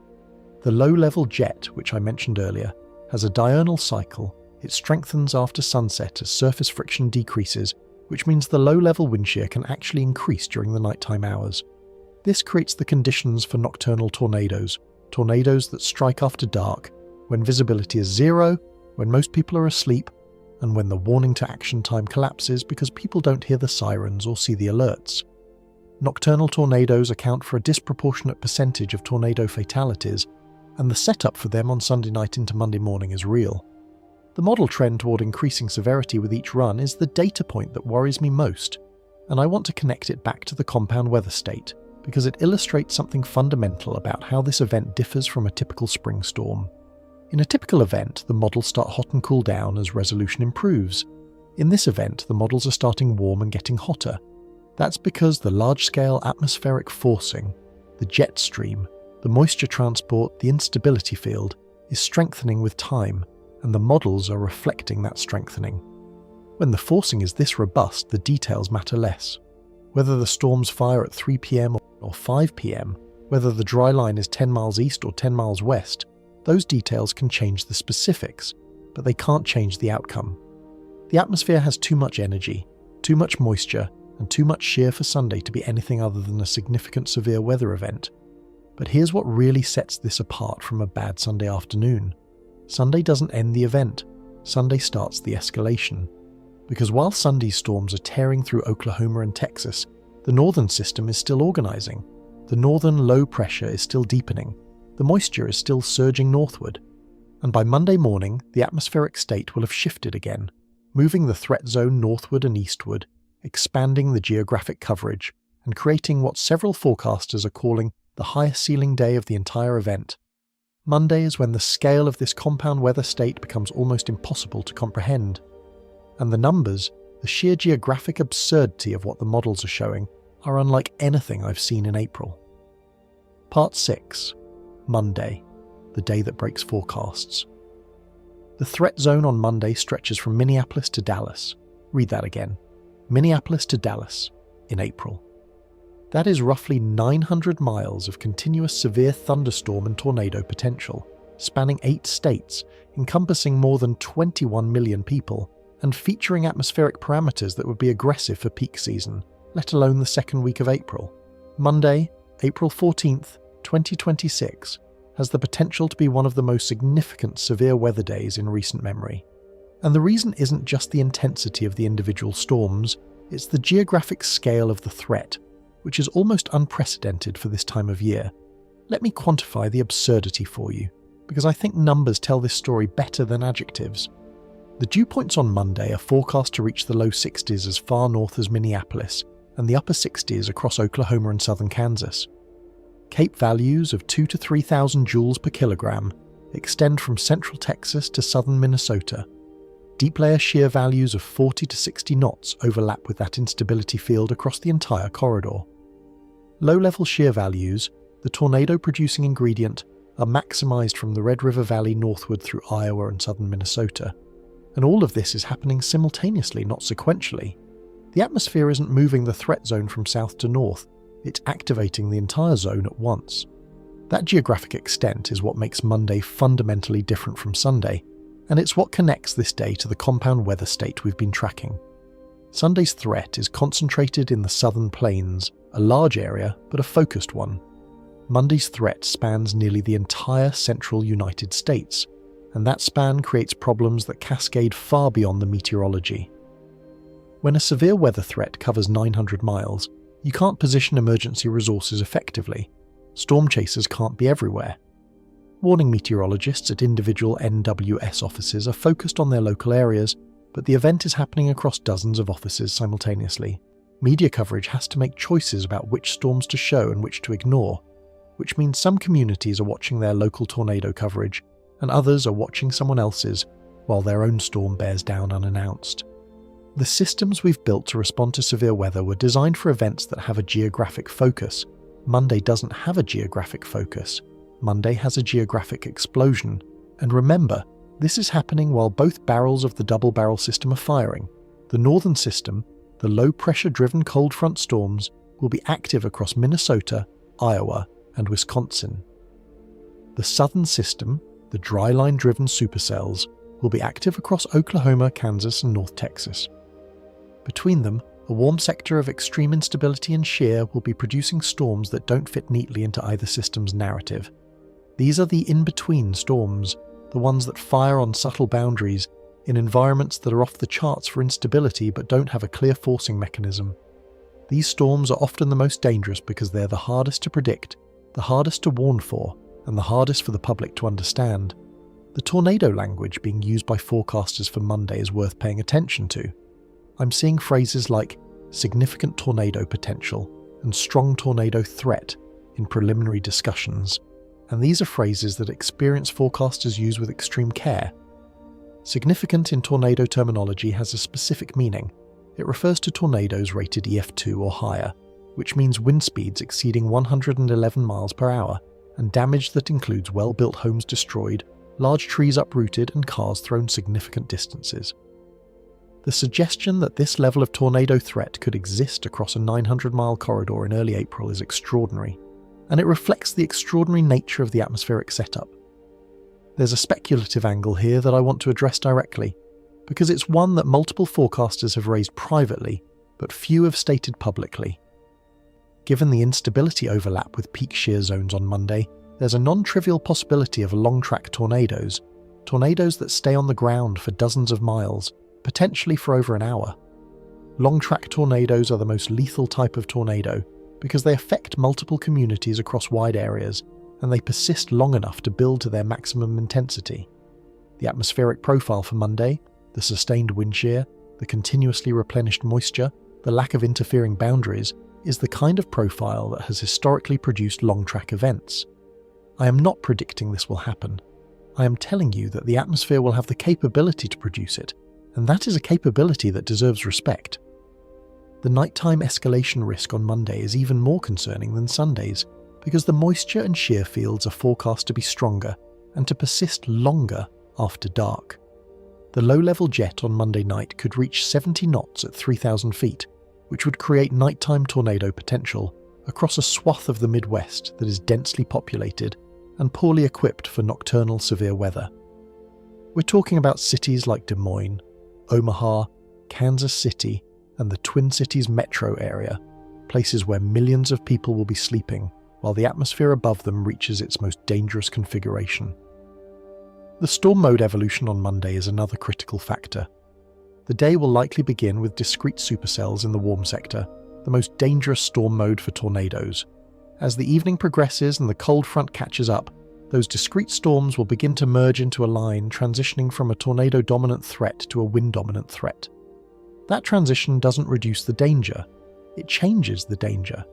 The low-level jet, which I mentioned earlier, has a diurnal cycle. It strengthens after sunset as surface friction decreases, which means the low-level wind shear can actually increase during the nighttime hours. This creates the conditions for nocturnal tornadoes that strike after dark, when visibility is zero, when most people are asleep, and when the warning to action time collapses because people don't hear the sirens or see the alerts. Nocturnal tornadoes account for a disproportionate percentage of tornado fatalities, and the setup for them on Sunday night into Monday morning is real. The model trend toward increasing severity with each run is the data point that worries me most, and I want to connect it back to the compound weather state, because it illustrates something fundamental about how this event differs from a typical spring storm. In a typical event, the models start hot and cool down as resolution improves. In this event, the models are starting warm and getting hotter. That's because the large-scale atmospheric forcing, the jet stream, the moisture transport, the instability field, is strengthening with time, and the models are reflecting that strengthening. When the forcing is this robust, the details matter less. Whether the storms fire at 3 p.m. or 5 p.m., whether the dry line is 10 miles east or 10 miles west, those details can change the specifics, but they can't change the outcome. The atmosphere has too much energy, too much moisture, and too much shear for Sunday to be anything other than a significant severe weather event. But here's what really sets this apart from a bad Sunday afternoon. Sunday doesn't end the event. Sunday starts the escalation. Because while Sunday's storms are tearing through Oklahoma and Texas, the northern system is still organizing. The northern low pressure is still deepening. The moisture is still surging northward. And by Monday morning, the atmospheric state will have shifted again, moving the threat zone northward and eastward, expanding the geographic coverage, and creating what several forecasters are calling the highest ceiling day of the entire event. Monday is when the scale of this compound weather state becomes almost impossible to comprehend. And the numbers, the sheer geographic absurdity of what the models are showing, are unlike anything I've seen in April. Part 6. Monday, the day that breaks forecasts. The threat zone on Monday stretches from Minneapolis to Dallas. Read that again. Minneapolis to Dallas in April. That is roughly 900 miles of continuous severe thunderstorm and tornado potential, spanning 8 states, encompassing more than 21 million people, and featuring atmospheric parameters that would be aggressive for peak season, let alone the second week of April. Monday, April 14th, 2026, has the potential to be one of the most significant severe weather days in recent memory. And the reason isn't just the intensity of the individual storms, it's the geographic scale of the threat, which is almost unprecedented for this time of year. Let me quantify the absurdity for you, because I think numbers tell this story better than adjectives. The dew points on Monday are forecast to reach the low 60s as far north as Minneapolis, and the upper 60s across Oklahoma and southern Kansas. Cape values of 2,000 to 3,000 joules per kilogram extend from central Texas to southern Minnesota. Deep layer shear values of 40 to 60 knots overlap with that instability field across the entire corridor. Low-level shear values, the tornado-producing ingredient, are maximized from the Red River Valley northward through Iowa and southern Minnesota. And all of this is happening simultaneously, not sequentially. The atmosphere isn't moving the threat zone from south to north, it's activating the entire zone at once. That geographic extent is what makes Monday fundamentally different from Sunday, and it's what connects this day to the compound weather state we've been tracking. Sunday's threat is concentrated in the southern plains, a large area, but a focused one. Monday's threat spans nearly the entire central United States, and that span creates problems that cascade far beyond the meteorology. When a severe weather threat covers 900 miles, you can't position emergency resources effectively. Storm chasers can't be everywhere. Warning meteorologists at individual NWS offices are focused on their local areas, but the event is happening across dozens of offices simultaneously. Media coverage has to make choices about which storms to show and which to ignore, which means some communities are watching their local tornado coverage, and others are watching someone else's, while their own storm bears down unannounced. The systems we've built to respond to severe weather were designed for events that have a geographic focus. Monday doesn't have a geographic focus. Monday has a geographic explosion. And remember, this is happening while both barrels of the double barrel system are firing. The northern system, the low-pressure driven cold front storms, will be active across Minnesota, Iowa, and Wisconsin. The southern system, the dry line driven supercells, will be active across Oklahoma, Kansas, and North Texas. Between them, a warm sector of extreme instability and shear will be producing storms that don't fit neatly into either system's narrative. These are the in-between storms, the ones that fire on subtle boundaries, in environments that are off the charts for instability but don't have a clear forcing mechanism. These storms are often the most dangerous because they're the hardest to predict, the hardest to warn for, and the hardest for the public to understand. The tornado language being used by forecasters for Monday is worth paying attention to. I'm seeing phrases like significant tornado potential and strong tornado threat in preliminary discussions, and these are phrases that experienced forecasters use with extreme care. Significant in tornado terminology has a specific meaning. It refers to tornadoes rated EF2 or higher, which means wind speeds exceeding 111 miles per hour, and damage that includes well-built homes destroyed, large trees uprooted, and cars thrown significant distances. The suggestion that this level of tornado threat could exist across a 900-mile corridor in early April is extraordinary, and it reflects the extraordinary nature of the atmospheric setup. There's a speculative angle here that I want to address directly, because it's one that multiple forecasters have raised privately, but few have stated publicly. Given the instability overlap with peak shear zones on Monday, there's a non-trivial possibility of long-track tornadoes that stay on the ground for dozens of miles, potentially for over an hour. Long-track tornadoes are the most lethal type of tornado because they affect multiple communities across wide areas, and they persist long enough to build to their maximum intensity. The atmospheric profile for Monday, the sustained wind shear, the continuously replenished moisture, the lack of interfering boundaries, is the kind of profile that has historically produced long-track events. I am not predicting this will happen. I am telling you that the atmosphere will have the capability to produce it, and that is a capability that deserves respect. The nighttime escalation risk on Monday is even more concerning than Sunday's, because the moisture and shear fields are forecast to be stronger and to persist longer after dark. The low-level jet on Monday night could reach 70 knots at 3,000 feet, which would create nighttime tornado potential across a swath of the Midwest that is densely populated and poorly equipped for nocturnal severe weather. We're talking about cities like Des Moines, Omaha, Kansas City, and the Twin Cities metro area, places where millions of people will be sleeping while the atmosphere above them reaches its most dangerous configuration. The storm mode evolution on Monday is another critical factor. The day will likely begin with discrete supercells in the warm sector, the most dangerous storm mode for tornadoes. As the evening progresses and the cold front catches up, those discrete storms will begin to merge into a line, transitioning from a tornado-dominant threat to a wind-dominant threat. That transition doesn't reduce the danger, it changes the danger.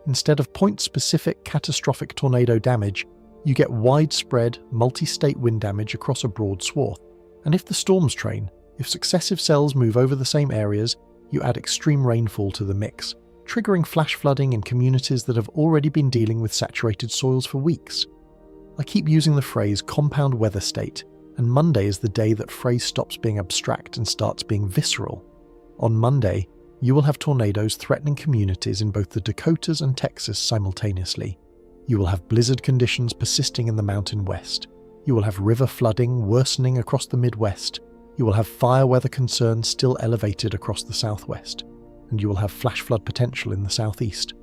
Instead of point-specific catastrophic tornado damage, you get widespread, multi-state wind damage across a broad swath. And if the storms train, if successive cells move over the same areas, you add extreme rainfall to the mix, triggering flash flooding in communities that have already been dealing with saturated soils for weeks. I keep using the phrase compound weather state, and Monday is the day that phrase stops being abstract and starts being visceral. On Monday, you will have tornadoes threatening communities in both the Dakotas and Texas simultaneously. You will have blizzard conditions persisting in the Mountain West. You will have river flooding worsening across the Midwest. You will have fire weather concerns still elevated across the Southwest. And you will have flash flood potential in the Southeast.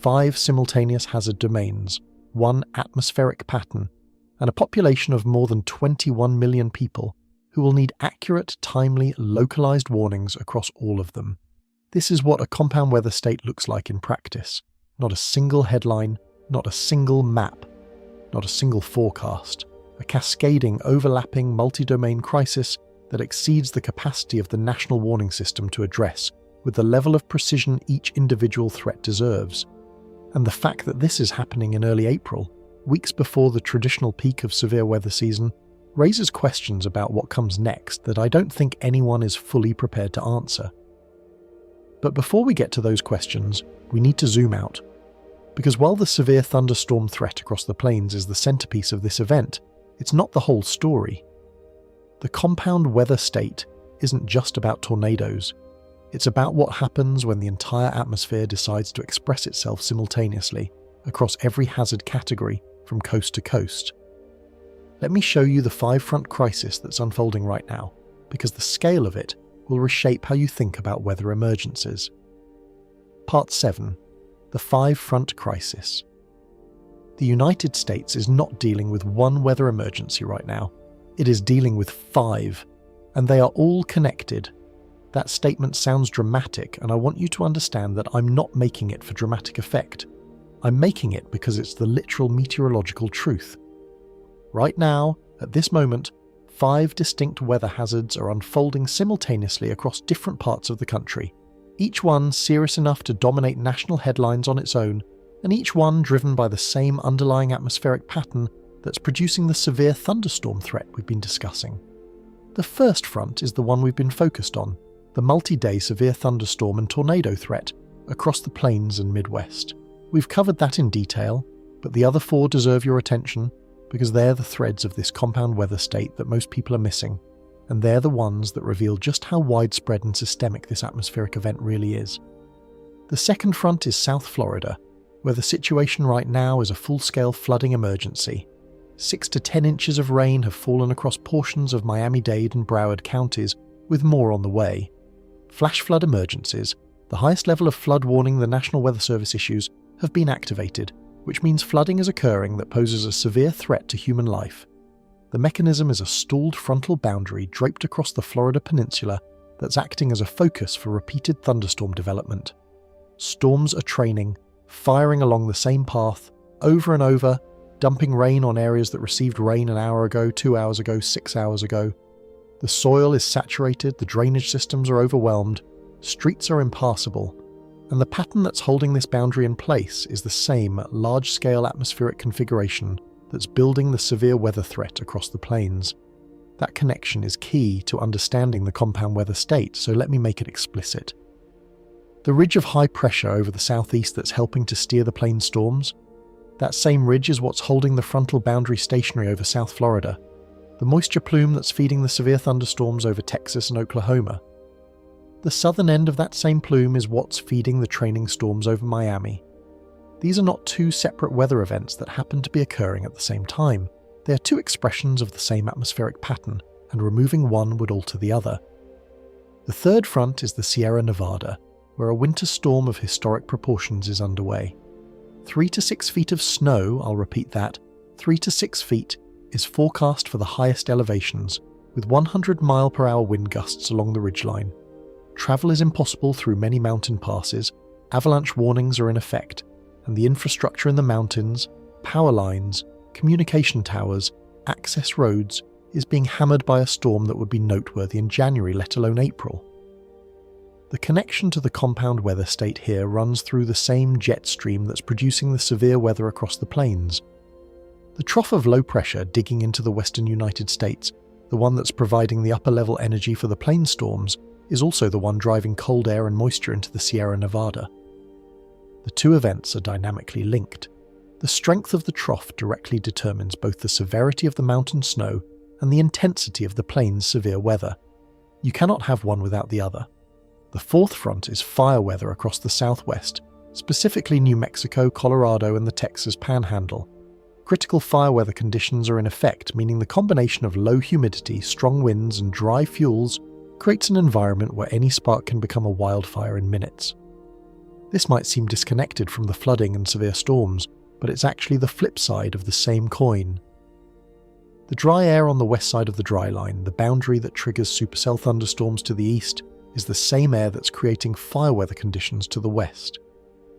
5 simultaneous hazard domains, 1 atmospheric pattern, and a population of more than 21 million people who will need accurate, timely, localized warnings across all of them. This is what a compound weather state looks like in practice. Not a single headline, not a single map, not a single forecast. A cascading, overlapping, multi-domain crisis that exceeds the capacity of the national warning system to address with the level of precision each individual threat deserves. And the fact that this is happening in early April, weeks before the traditional peak of severe weather season, raises questions about what comes next that I don't think anyone is fully prepared to answer. But before we get to those questions, we need to zoom out. Because while the severe thunderstorm threat across the plains is the centerpiece of this event, it's not the whole story. The compound weather state isn't just about tornadoes. It's about what happens when the entire atmosphere decides to express itself simultaneously across every hazard category from coast to coast. Let me show you the 5-front crisis that's unfolding right now, because the scale of it will reshape how you think about weather emergencies. Part 7. The 5-front crisis. The United States is not dealing with one weather emergency right now. It is dealing with 5, and they are all connected. That statement sounds dramatic, and I want you to understand that I'm not making it for dramatic effect. I'm making it because it's the literal meteorological truth. Right now, at this moment, 5 distinct weather hazards are unfolding simultaneously across different parts of the country, each one serious enough to dominate national headlines on its own, and each one driven by the same underlying atmospheric pattern that's producing the severe thunderstorm threat we've been discussing. The first front is the one we've been focused on, the multi-day severe thunderstorm and tornado threat across the plains and Midwest. We've covered that in detail, but the other 4 deserve your attention because they're the threads of this compound weather state that most people are missing, and they're the ones that reveal just how widespread and systemic this atmospheric event really is. The second front is South Florida, where the situation right now is a full-scale flooding emergency. 6 to 10 inches of rain have fallen across portions of Miami-Dade and Broward counties, with more on the way. Flash flood emergencies, the highest level of flood warning the National Weather Service issues, have been activated, which means flooding is occurring that poses a severe threat to human life. The mechanism is a stalled frontal boundary draped across the Florida peninsula that's acting as a focus for repeated thunderstorm development. Storms are training, firing along the same path, over and over, dumping rain on areas that received rain an hour ago, 2 hours ago, 6 hours ago. The soil is saturated, the drainage systems are overwhelmed, streets are impassable, and the pattern that's holding this boundary in place is the same large-scale atmospheric configuration that's building the severe weather threat across the plains. That connection is key to understanding the compound weather state, so let me make it explicit. The ridge of high pressure over the southeast that's helping to steer the plain storms, that same ridge is what's holding the frontal boundary stationary over South Florida. the moisture plume that's feeding the severe thunderstorms over Texas and Oklahoma. The southern end of that same plume is what's feeding the training storms over Miami. These are not two separate weather events that happen to be occurring at the same time. They are two expressions of the same atmospheric pattern, and removing one would alter the other. The third front is the Sierra Nevada, where a winter storm of historic proportions is underway. 3 to 6 feet of snow, I'll repeat that, 3 to 6 feet, is forecast for the highest elevations, with 100-mile-per-hour wind gusts along the ridgeline. Travel is impossible through many mountain passes, avalanche warnings are in effect, and the infrastructure in the mountains, power lines, communication towers, access roads, is being hammered by a storm that would be noteworthy in January, let alone April. The connection to the compound weather state here runs through the same jet stream that's producing the severe weather across the plains. The trough of low pressure digging into the western United States, the one that's providing the upper-level energy for the plain storms, is also the one driving cold air and moisture into the Sierra Nevada. The two events are dynamically linked. The strength of the trough directly determines both the severity of the mountain snow and the intensity of the plain's severe weather. You cannot have one without the other. The fourth front is fire weather across the southwest, specifically New Mexico, Colorado, and the Texas Panhandle. Critical fire weather conditions are in effect, meaning the combination of low humidity, strong winds, and dry fuels creates an environment where any spark can become a wildfire in minutes. This might seem disconnected from the flooding and severe storms, but it's actually the flip side of the same coin. The dry air on the west side of the dry line, the boundary that triggers supercell thunderstorms to the east, is the same air that's creating fire weather conditions to the west.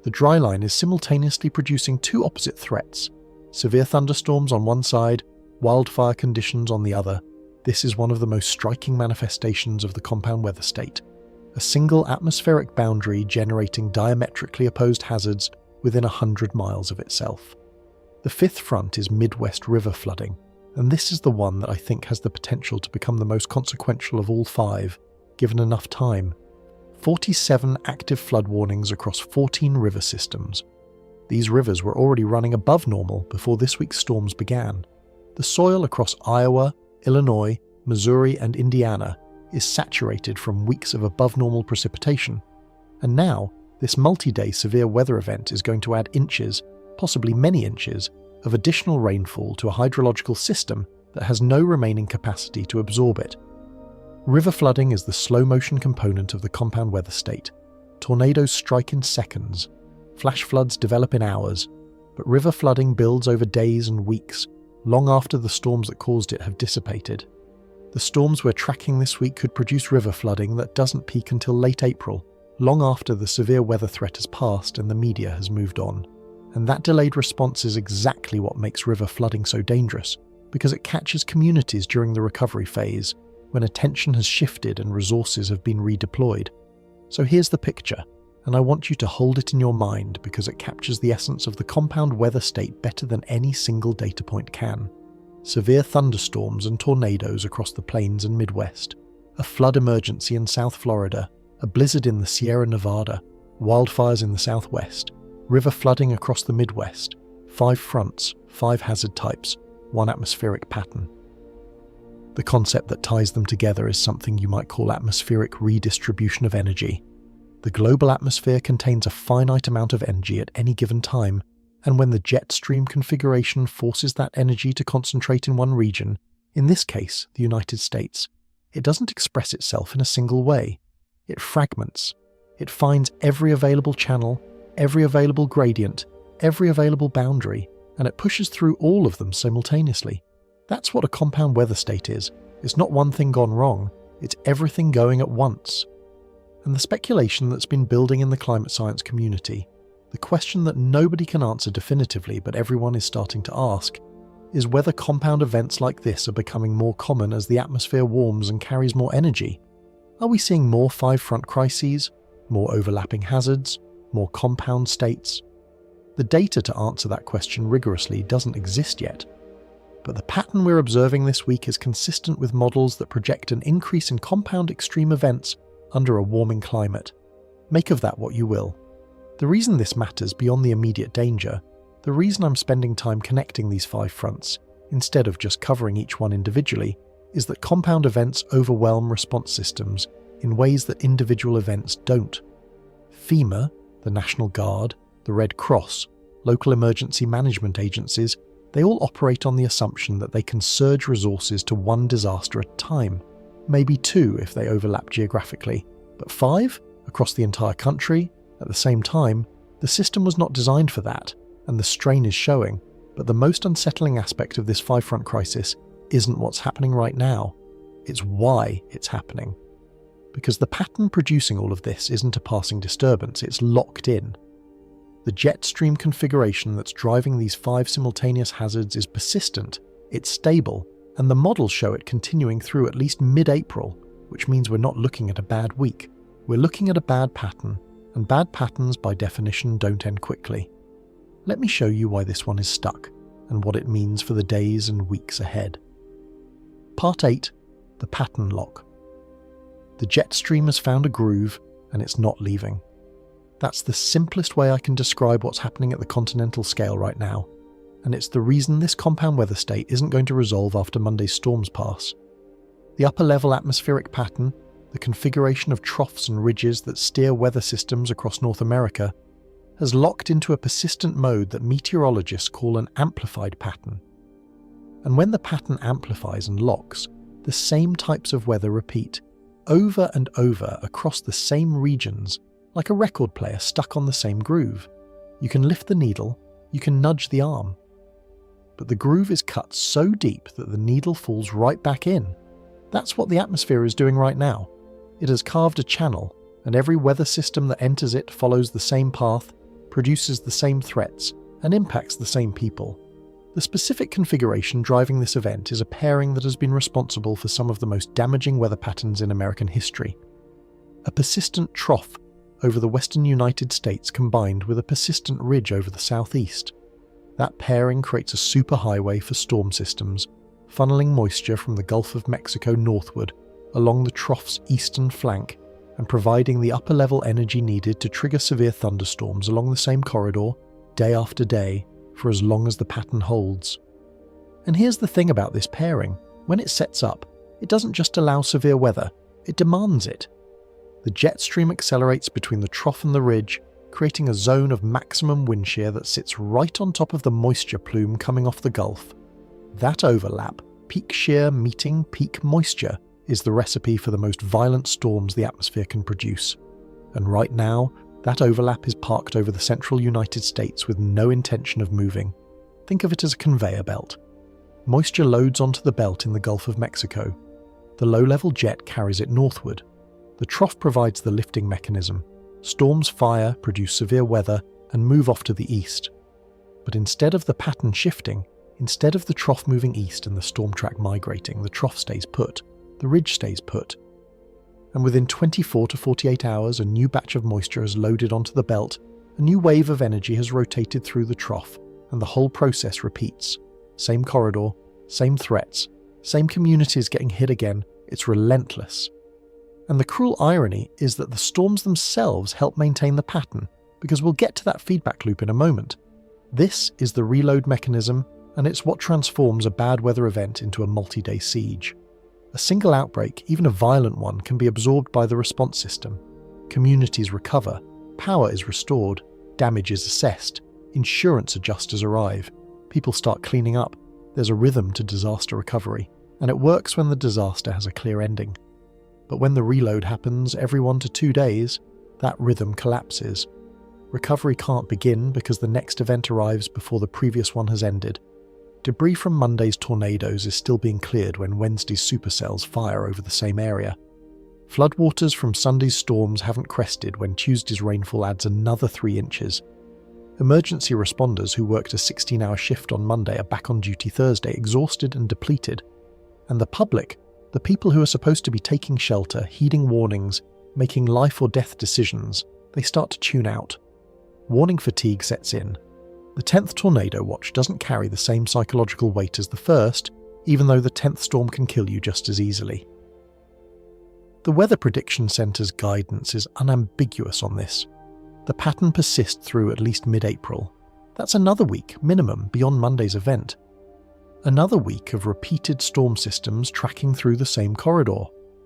The dry line is simultaneously producing two opposite threats: severe thunderstorms on one side, wildfire conditions on the other. This is one of the most striking manifestations of the compound weather state. A single atmospheric boundary generating diametrically opposed hazards within 100 miles of itself. The fifth front is Midwest river flooding, and this is the one that I think has the potential to become the most consequential of all five, given enough time. 47 active flood warnings across 14 river systems. These rivers were already running above normal before this week's storms began. The soil across Iowa, Illinois, Missouri, and Indiana is saturated from weeks of above-normal precipitation, and now this multi-day severe weather event is going to add inches, possibly many inches, of additional rainfall to a hydrological system that has no remaining capacity to absorb it. River flooding is the slow-motion component of the compound weather state. Tornadoes strike in seconds, flash floods develop in hours, but river flooding builds over days and weeks, long after the storms that caused it have dissipated. The storms we're tracking this week could produce river flooding that doesn't peak until late April, long after the severe weather threat has passed and the media has moved on. And that delayed response is exactly what makes river flooding so dangerous, because it catches communities during the recovery phase, when attention has shifted and resources have been redeployed. So here's the picture, and I want you to hold it in your mind because it captures the essence of the compound weather state better than any single data point can. Severe thunderstorms and tornadoes across the plains and Midwest, a flood emergency in South Florida, a blizzard in the Sierra Nevada, wildfires in the Southwest, river flooding across the Midwest, 5 fronts, 5 hazard types, 1 atmospheric pattern. The concept that ties them together is something you might call atmospheric redistribution of energy. The global atmosphere contains a finite amount of energy at any given time, and when the jet stream configuration forces that energy to concentrate in one region, in this case, the United States, it doesn't express itself in a single way. It fragments. It finds every available channel, every available gradient, every available boundary, and it pushes through all of them simultaneously. That's what a compound weather state is. It's not one thing gone wrong, it's everything going at once. And the speculation that's been building in the climate science community, the question that nobody can answer definitively but everyone is starting to ask, is whether compound events like this are becoming more common as the atmosphere warms and carries more energy. Are we seeing more 5-front crises, more overlapping hazards, more compound states? The data to answer that question rigorously doesn't exist yet, but the pattern we're observing this week is consistent with models that project an increase in compound extreme events under a warming climate. Make of that what you will. The reason this matters beyond the immediate danger, the reason I'm spending time connecting these 5 fronts, instead of just covering each one individually, is that compound events overwhelm response systems in ways that individual events don't. FEMA, the National Guard, the Red Cross, local emergency management agencies, they all operate on the assumption that they can surge resources to one disaster at a time, maybe 2 if they overlap geographically, but 5 across the entire country at the same time. The system was not designed for that, and the strain is showing. But the most unsettling aspect of this 5-front crisis isn't what's happening right now, it's why it's happening. Because the pattern producing all of this isn't a passing disturbance, it's locked in. The jet stream configuration that's driving these 5 simultaneous hazards is persistent, it's stable, and the models show it continuing through at least mid-April, which means we're not looking at a bad week. We're looking at a bad pattern, and bad patterns by definition don't end quickly. Let me show you why this one is stuck, and what it means for the days and weeks ahead. Part 8. The Pattern Lock. The jet stream has found a groove, and it's not leaving. That's the simplest way I can describe what's happening at the continental scale right now, and it's the reason this compound weather state isn't going to resolve after Monday's storms pass. The upper-level atmospheric pattern, the configuration of troughs and ridges that steer weather systems across North America, has locked into a persistent mode that meteorologists call an amplified pattern. And when the pattern amplifies and locks, the same types of weather repeat, over and over across the same regions, like a record player stuck on the same groove. You can lift the needle, you can nudge the arm. But the groove is cut so deep that the needle falls right back in. That's what the atmosphere is doing right now. It has carved a channel, and every weather system that enters it follows the same path, produces the same threats, and impacts the same people. The specific configuration driving this event is a pairing that has been responsible for some of the most damaging weather patterns in American history. A persistent trough over the western United States combined with a persistent ridge over the southeast. That pairing creates a superhighway for storm systems, funneling moisture from the Gulf of Mexico northward along the trough's eastern flank and providing the upper-level energy needed to trigger severe thunderstorms along the same corridor, day after day, for as long as the pattern holds. And here's the thing about this pairing. When it sets up, it doesn't just allow severe weather, it demands it. The jet stream accelerates between the trough and the ridge, creating a zone of maximum wind shear that sits right on top of the moisture plume coming off the Gulf. That overlap, peak shear meeting peak moisture, is the recipe for the most violent storms the atmosphere can produce. And right now, that overlap is parked over the central United States with no intention of moving. Think of it as a conveyor belt. Moisture loads onto the belt in the Gulf of Mexico. The low-level jet carries it northward. The trough provides the lifting mechanism. Storms fire, produce severe weather, and move off to the east. But instead of the pattern shifting, instead of the trough moving east and the storm track migrating, the trough stays put, the ridge stays put. And within 24 to 48 hours, a new batch of moisture has loaded onto the belt, a new wave of energy has rotated through the trough, and the whole process repeats. Same corridor, same threats, same communities getting hit again. It's relentless. And the cruel irony is that the storms themselves help maintain the pattern, because we'll get to that feedback loop in a moment. This is the reload mechanism, and it's what transforms a bad weather event into a multi-day siege. A single outbreak, even a violent one, can be absorbed by the response system. Communities recover, power is restored, damage is assessed, insurance adjusters arrive, people start cleaning up, there's a rhythm to disaster recovery, and it works when the disaster has a clear ending. But when the reload happens every 1 to 2 days, that rhythm collapses. Recovery can't begin because the next event arrives before the previous one has ended. Debris from Monday's tornadoes is still being cleared when Wednesday's supercells fire over the same area. Floodwaters from Sunday's storms haven't crested when Tuesday's rainfall adds another 3 inches. Emergency responders who worked a 16-hour shift on Monday are back on duty Thursday, exhausted and depleted. And the public, the people who are supposed to be taking shelter, heeding warnings, making life or death decisions, they start to tune out. Warning fatigue sets in. The 10th tornado watch doesn't carry the same psychological weight as the first, even though the 10th storm can kill you just as easily. The Weather Prediction Center's guidance is unambiguous on this. The pattern persists through at least mid-April. That's another week, minimum, beyond Monday's event. Another week of repeated storm systems tracking through the same corridor.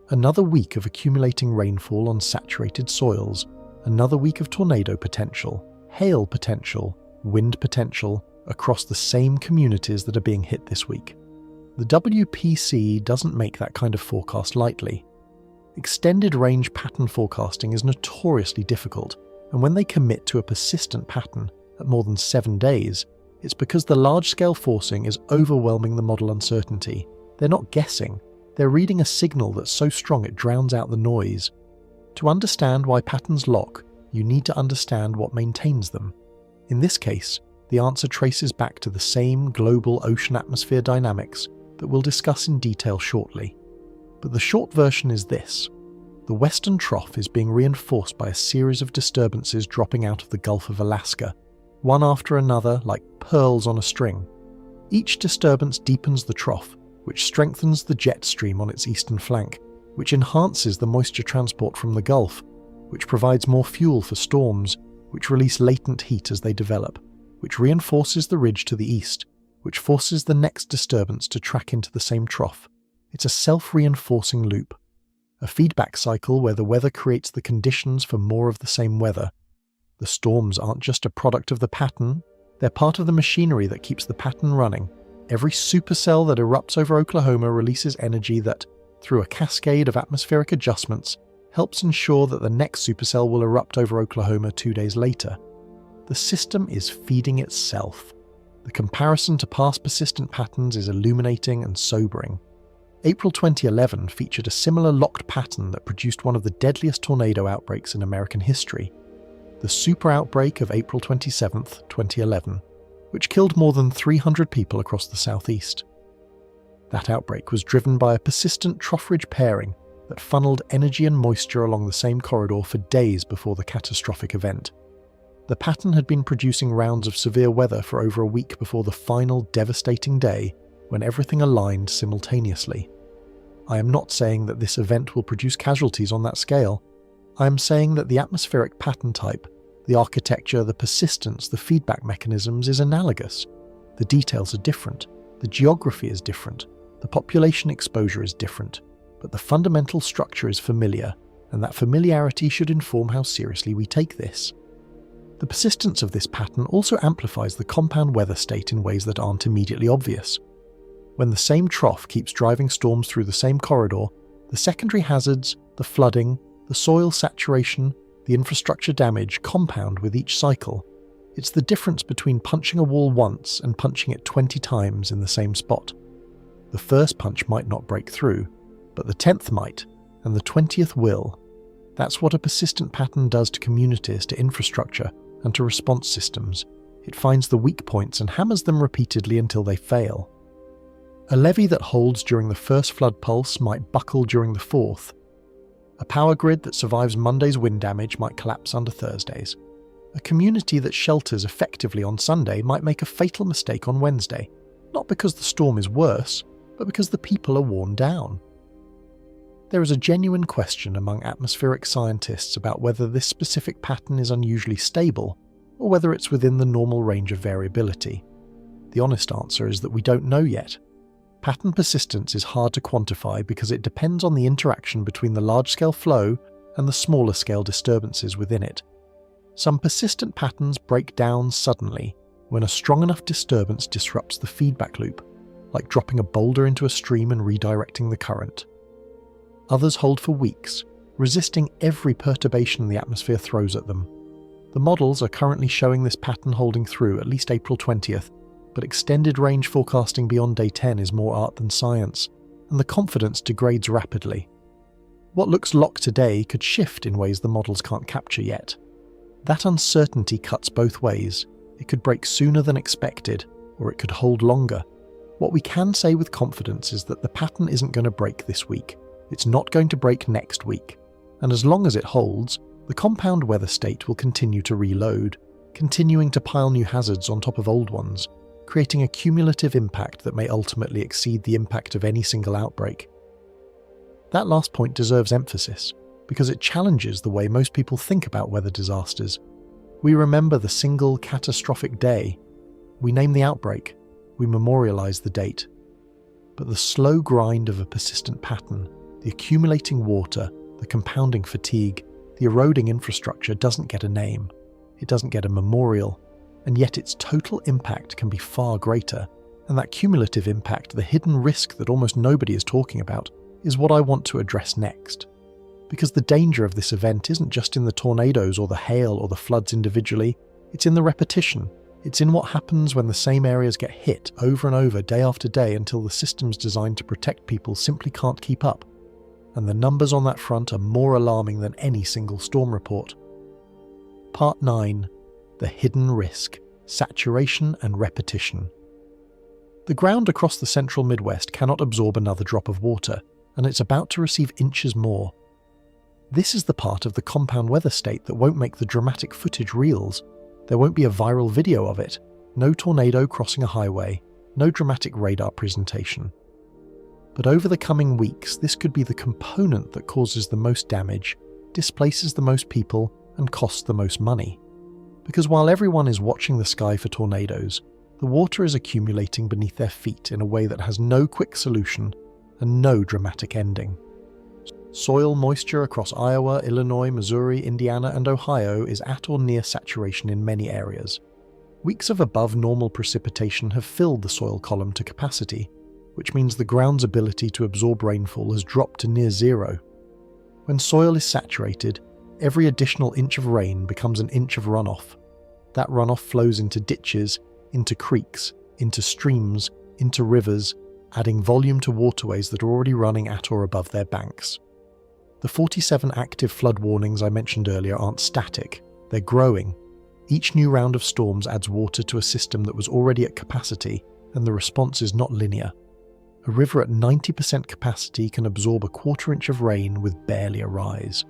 Another week of accumulating rainfall on saturated soils. Another week of tornado potential, hail potential, wind potential across the same communities that are being hit this week. The WPC doesn't make that kind of forecast lightly. Extended range pattern forecasting is notoriously difficult, and when they commit to a persistent pattern at more than 7 days, it's because the large-scale forcing is overwhelming the model uncertainty. They're not guessing, they're reading a signal that's so strong it drowns out the noise. To understand why patterns lock, you need to understand what maintains them. In this case, the answer traces back to the same global ocean-atmosphere dynamics that we'll discuss in detail shortly. But the short version is this. The Western Trough is being reinforced by a series of disturbances dropping out of the Gulf of Alaska, one after another like pearls on a string. Each disturbance deepens the trough, which strengthens the jet stream on its eastern flank, which enhances the moisture transport from the Gulf, which provides more fuel for storms, which release latent heat as they develop, which reinforces the ridge to the east, which forces the next disturbance to track into the same trough. It's a self-reinforcing loop, a feedback cycle where the weather creates the conditions for more of the same weather. The storms aren't just a product of the pattern, they're part of the machinery that keeps the pattern running. Every supercell that erupts over Oklahoma releases energy that, through a cascade of atmospheric adjustments, helps ensure that the next supercell will erupt over Oklahoma 2 days later. The system is feeding itself. The comparison to past persistent patterns is illuminating and sobering. April 2011 featured a similar locked pattern that produced one of the deadliest tornado outbreaks in American history. The super outbreak of April 27, 2011, which killed more than 300 people across the southeast. That outbreak was driven by a persistent trough-ridge pairing that funneled energy and moisture along the same corridor for days before the catastrophic event. The pattern had been producing rounds of severe weather for over a week before the final devastating day when everything aligned simultaneously. I am not saying that this event will produce casualties on that scale. I am saying that the atmospheric pattern type, the architecture, the persistence, the feedback mechanisms is analogous. The details are different, the geography is different, the population exposure is different, but the fundamental structure is familiar, and that familiarity should inform how seriously we take this. The persistence of this pattern also amplifies the compound weather state in ways that aren't immediately obvious. When the same trough keeps driving storms through the same corridor, the secondary hazards, the flooding, the soil saturation, the infrastructure damage compound with each cycle. It's the difference between punching a wall once and punching it 20 times in the same spot. The first punch might not break through, but the 10th might, and the 20th will. That's what a persistent pattern does to communities, to infrastructure, and to response systems. It finds the weak points and hammers them repeatedly until they fail. A levee that holds during the first flood pulse might buckle during the fourth. A power grid that survives Monday's wind damage might collapse under Thursdays. A community that shelters effectively on Sunday might make a fatal mistake on Wednesday, not because the storm is worse, but because the people are worn down. There is a genuine question among atmospheric scientists about whether this specific pattern is unusually stable, or whether it's within the normal range of variability. The honest answer is that we don't know yet. Pattern persistence is hard to quantify because it depends on the interaction between the large-scale flow and the smaller-scale disturbances within it. Some persistent patterns break down suddenly when a strong enough disturbance disrupts the feedback loop, like dropping a boulder into a stream and redirecting the current. Others hold for weeks, resisting every perturbation the atmosphere throws at them. The models are currently showing this pattern holding through at least April 20th, but extended range forecasting beyond day 10 is more art than science, and the confidence degrades rapidly. What looks locked today could shift in ways the models can't capture yet. That uncertainty cuts both ways. It could break sooner than expected, or it could hold longer. What we can say with confidence is that the pattern isn't going to break this week. It's not going to break next week. And as long as it holds, the compound weather state will continue to reload, continuing to pile new hazards on top of old ones, creating a cumulative impact that may ultimately exceed the impact of any single outbreak. That last point deserves emphasis, because it challenges the way most people think about weather disasters. We remember the single catastrophic day. We name the outbreak. we memorialize the date. But the slow grind of a persistent pattern, the accumulating water, the compounding fatigue, the eroding infrastructure doesn't get a name, it doesn't get a memorial, and yet its total impact can be far greater, and that cumulative impact, the hidden risk that almost nobody is talking about, is what I want to address next. Because the danger of this event isn't just in the tornadoes or the hail or the floods individually, it's in the repetition. It's in what happens when the same areas get hit over and over day after day until the systems designed to protect people simply can't keep up. And the numbers on that front are more alarming than any single storm report. Part 9. The hidden risk, saturation and repetition. The ground across the central Midwest cannot absorb another drop of water, and it's about to receive inches more. This is the part of the compound weather state that won't make the dramatic footage reels. There won't be a viral video of it, no tornado crossing a highway, no dramatic radar presentation. But over the coming weeks, this could be the component that causes the most damage, displaces the most people, and costs the most money. Because while everyone is watching the sky for tornadoes, the water is accumulating beneath their feet in a way that has no quick solution and no dramatic ending. Soil moisture across Iowa, Illinois, Missouri, Indiana, and Ohio is at or near saturation in many areas. Weeks of above normal precipitation have filled the soil column to capacity, which means the ground's ability to absorb rainfall has dropped to near zero. When soil is saturated, every additional inch of rain becomes an inch of runoff. That runoff flows into ditches, into creeks, into streams, into rivers, adding volume to waterways that are already running at or above their banks. The 47 active flood warnings I mentioned earlier aren't static, they're growing. Each new round of storms adds water to a system that was already at capacity, and the response is not linear. A river at 90% capacity can absorb a quarter inch of rain with barely a rise.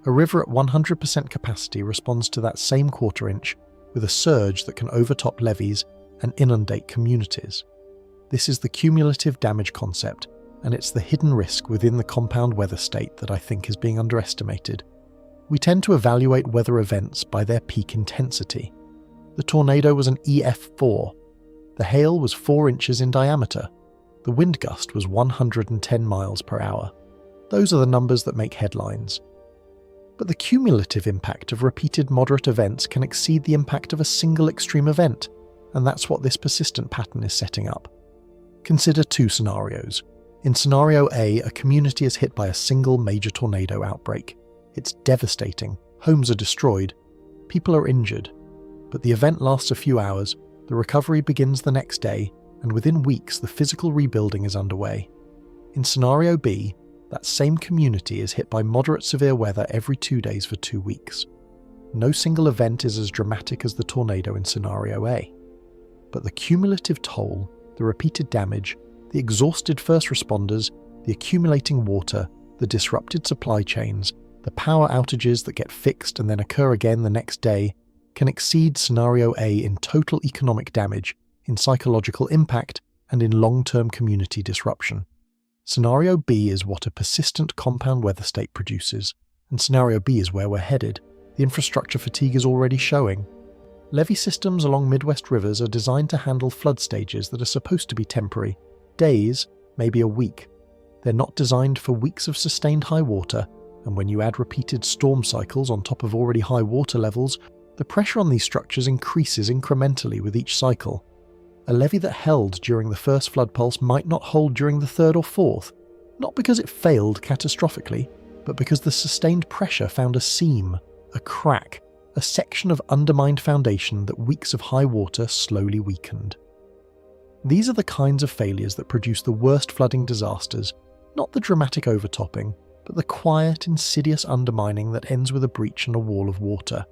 A river at 100% capacity responds to that same quarter inch with a surge that can overtop levees and inundate communities. This is the cumulative damage concept, and it's the hidden risk within the compound weather state that I think is being underestimated. We tend to evaluate weather events by their peak intensity. The tornado was an EF4. The hail was 4 inches in diameter. The wind gust was 110 miles per hour. Those are the numbers that make headlines. But the cumulative impact of repeated moderate events can exceed the impact of a single extreme event, and that's what this persistent pattern is setting up. Consider 2 scenarios. In scenario A, a community is hit by a single major tornado outbreak. It's devastating, homes are destroyed, people are injured. But the event lasts a few hours, the recovery begins the next day, and within weeks the physical rebuilding is underway. In scenario B, that same community is hit by moderate severe weather every 2 days for 2 weeks. No single event is as dramatic as the tornado in scenario A. But the cumulative toll, the repeated damage, the exhausted first responders, the accumulating water, the disrupted supply chains, the power outages that get fixed and then occur again the next day, can exceed scenario A in total economic damage, in psychological impact, and in long-term community disruption. Scenario B is what a persistent compound weather state produces, and scenario B is where we're headed. The infrastructure fatigue is already showing. Levee systems along Midwest rivers are designed to handle flood stages that are supposed to be temporary. Days, maybe a week. They're not designed for weeks of sustained high water, and when you add repeated storm cycles on top of already high water levels, the pressure on these structures increases incrementally with each cycle. A levee that held during the first flood pulse might not hold during the third or fourth, not because it failed catastrophically, but because the sustained pressure found a seam, a crack, a section of undermined foundation that weeks of high water slowly weakened. These are the kinds of failures that produce the worst flooding disasters, not the dramatic overtopping, but the quiet, insidious undermining that ends with a breach and a wall of water.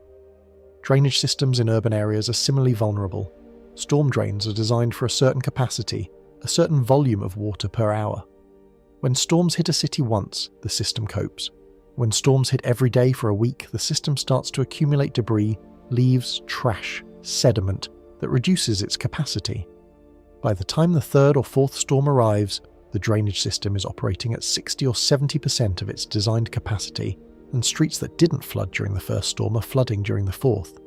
Drainage systems in urban areas are similarly vulnerable. Storm drains are designed for a certain capacity, a certain volume of water per hour. When storms hit a city once, the system copes. When storms hit every day for a week, the system starts to accumulate debris, leaves, trash, sediment that reduces its capacity. By the time the third or fourth storm arrives, the drainage system is operating at 60 or 70% of its designed capacity, and streets that didn't flood during the first storm are flooding during the fourth.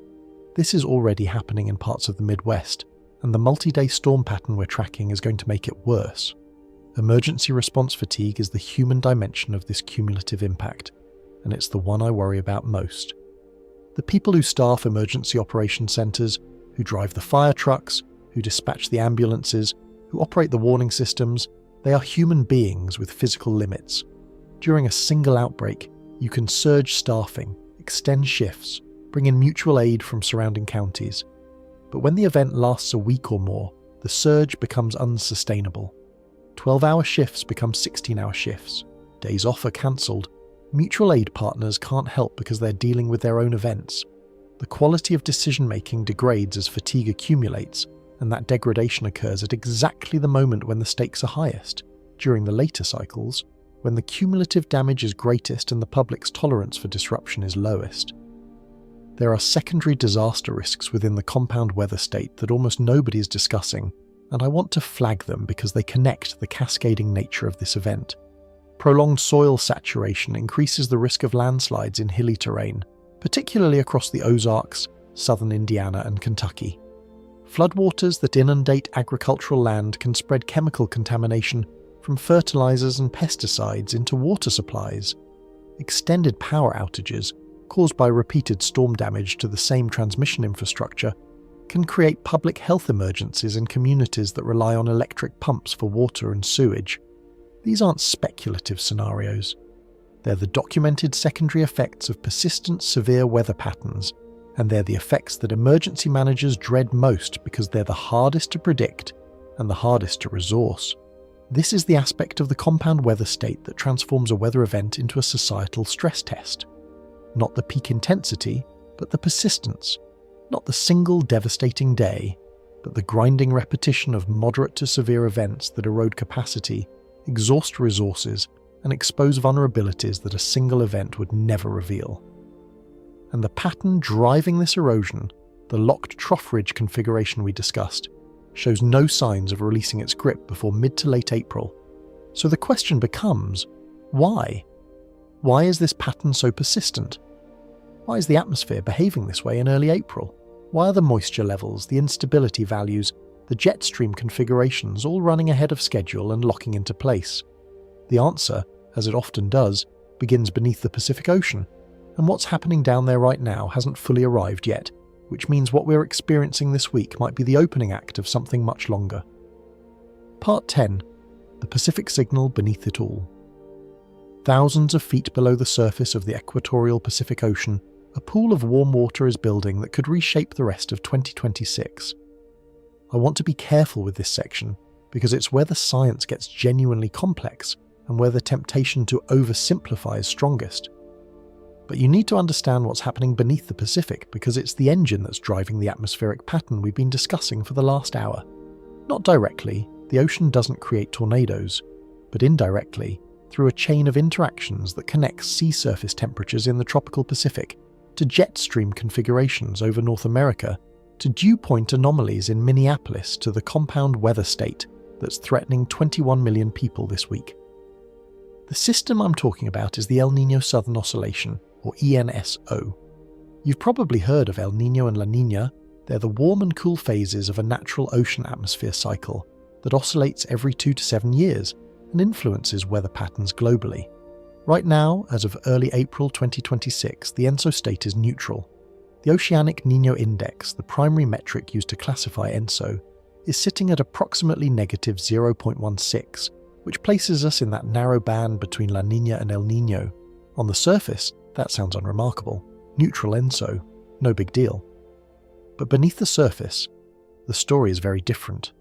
This is already happening in parts of the Midwest, and the multi-day storm pattern we're tracking is going to make it worse. Emergency response fatigue is the human dimension of this cumulative impact, and it's the one I worry about most. The people who staff emergency operation centres, who drive the fire trucks, who dispatch the ambulances, who operate the warning systems, they are human beings with physical limits. During a single outbreak, you can surge staffing, extend shifts, bring in mutual aid from surrounding counties. But when the event lasts a week or more, the surge becomes unsustainable. 12-hour shifts become 16-hour shifts. Days off are cancelled. Mutual aid partners can't help because they're dealing with their own events. The quality of decision-making degrades as fatigue accumulates, and that degradation occurs at exactly the moment when the stakes are highest, during the later cycles, when the cumulative damage is greatest and the public's tolerance for disruption is lowest. There are secondary disaster risks within the compound weather state that almost nobody is discussing, and I want to flag them because they connect the cascading nature of this event. Prolonged soil saturation increases the risk of landslides in hilly terrain, particularly across the Ozarks, southern Indiana and Kentucky. Floodwaters that inundate agricultural land can spread chemical contamination from fertilizers and pesticides into water supplies. Extended power outages, caused by repeated storm damage to the same transmission infrastructure, can create public health emergencies in communities that rely on electric pumps for water and sewage. These aren't speculative scenarios. They're the documented secondary effects of persistent severe weather patterns, and they're the effects that emergency managers dread most because they're the hardest to predict and the hardest to resource. This is the aspect of the compound weather state that transforms a weather event into a societal stress test. Not the peak intensity, but the persistence. Not the single devastating day, but the grinding repetition of moderate to severe events that erode capacity, exhaust resources, and expose vulnerabilities that a single event would never reveal. And the pattern driving this erosion, the locked trough ridge configuration we discussed, shows no signs of releasing its grip before mid to late April. So the question becomes, why? Why is this pattern so persistent? Why is the atmosphere behaving this way in early April? Why are the moisture levels, the instability values, the jet stream configurations all running ahead of schedule and locking into place? The answer, as it often does, begins beneath the Pacific Ocean, and what's happening down there right now hasn't fully arrived yet, which means what we're experiencing this week might be the opening act of something much longer. Part 10. The Pacific Signal Beneath It All. Thousands of feet below the surface of the equatorial Pacific Ocean, a pool of warm water is building that could reshape the rest of 2026. I want to be careful with this section because it's where the science gets genuinely complex and where the temptation to oversimplify is strongest. But you need to understand what's happening beneath the Pacific because it's the engine that's driving the atmospheric pattern we've been discussing for the last hour. Not directly, the ocean doesn't create tornadoes, but indirectly, through a chain of interactions that connects sea surface temperatures in the tropical Pacific to jet stream configurations over North America, to dew point anomalies in Minneapolis, to the compound weather state that's threatening 21 million people this week. The system I'm talking about is the El Niño Southern Oscillation, or ENSO. You've probably heard of El Niño and La Niña. They're the warm and cool phases of a natural ocean atmosphere cycle that oscillates every 2 to 7 years and influences weather patterns globally. Right now, as of early April 2026, the ENSO state is neutral. The Oceanic Niño Index, the primary metric used to classify ENSO, is sitting at approximately negative 0.16, which places us in that narrow band between La Niña and El Niño. On the surface, that sounds unremarkable. Neutral ENSO, no big deal. But beneath the surface, the story is very different.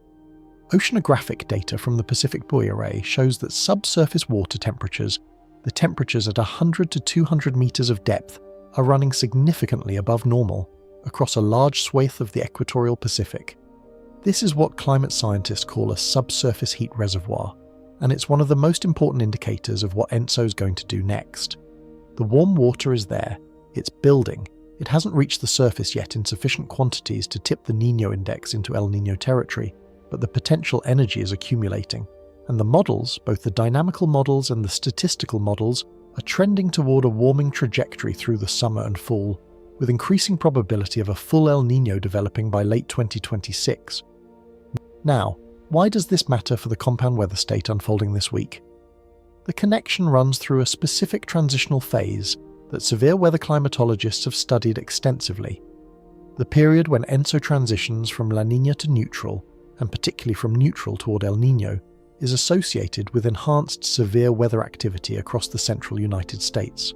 Oceanographic data from the Pacific Buoy Array shows that subsurface water temperatures, the temperatures at 100 to 200 meters of depth, are running significantly above normal across a large swathe of the equatorial Pacific. This is what climate scientists call a subsurface heat reservoir, and it's one of the most important indicators of what ENSO is going to do next. The warm water is there, it's building. It hasn't reached the surface yet in sufficient quantities to tip the Niño index into El Niño territory, but the potential energy is accumulating. And the models, both the dynamical models and the statistical models, are trending toward a warming trajectory through the summer and fall, with increasing probability of a full El Niño developing by late 2026, Now, why does this matter for the compound weather state unfolding this week? The connection runs through a specific transitional phase that severe weather climatologists have studied extensively. The period when ENSO transitions from La Niña to neutral, and particularly from neutral toward El Niño, is associated with enhanced severe weather activity across the central United States.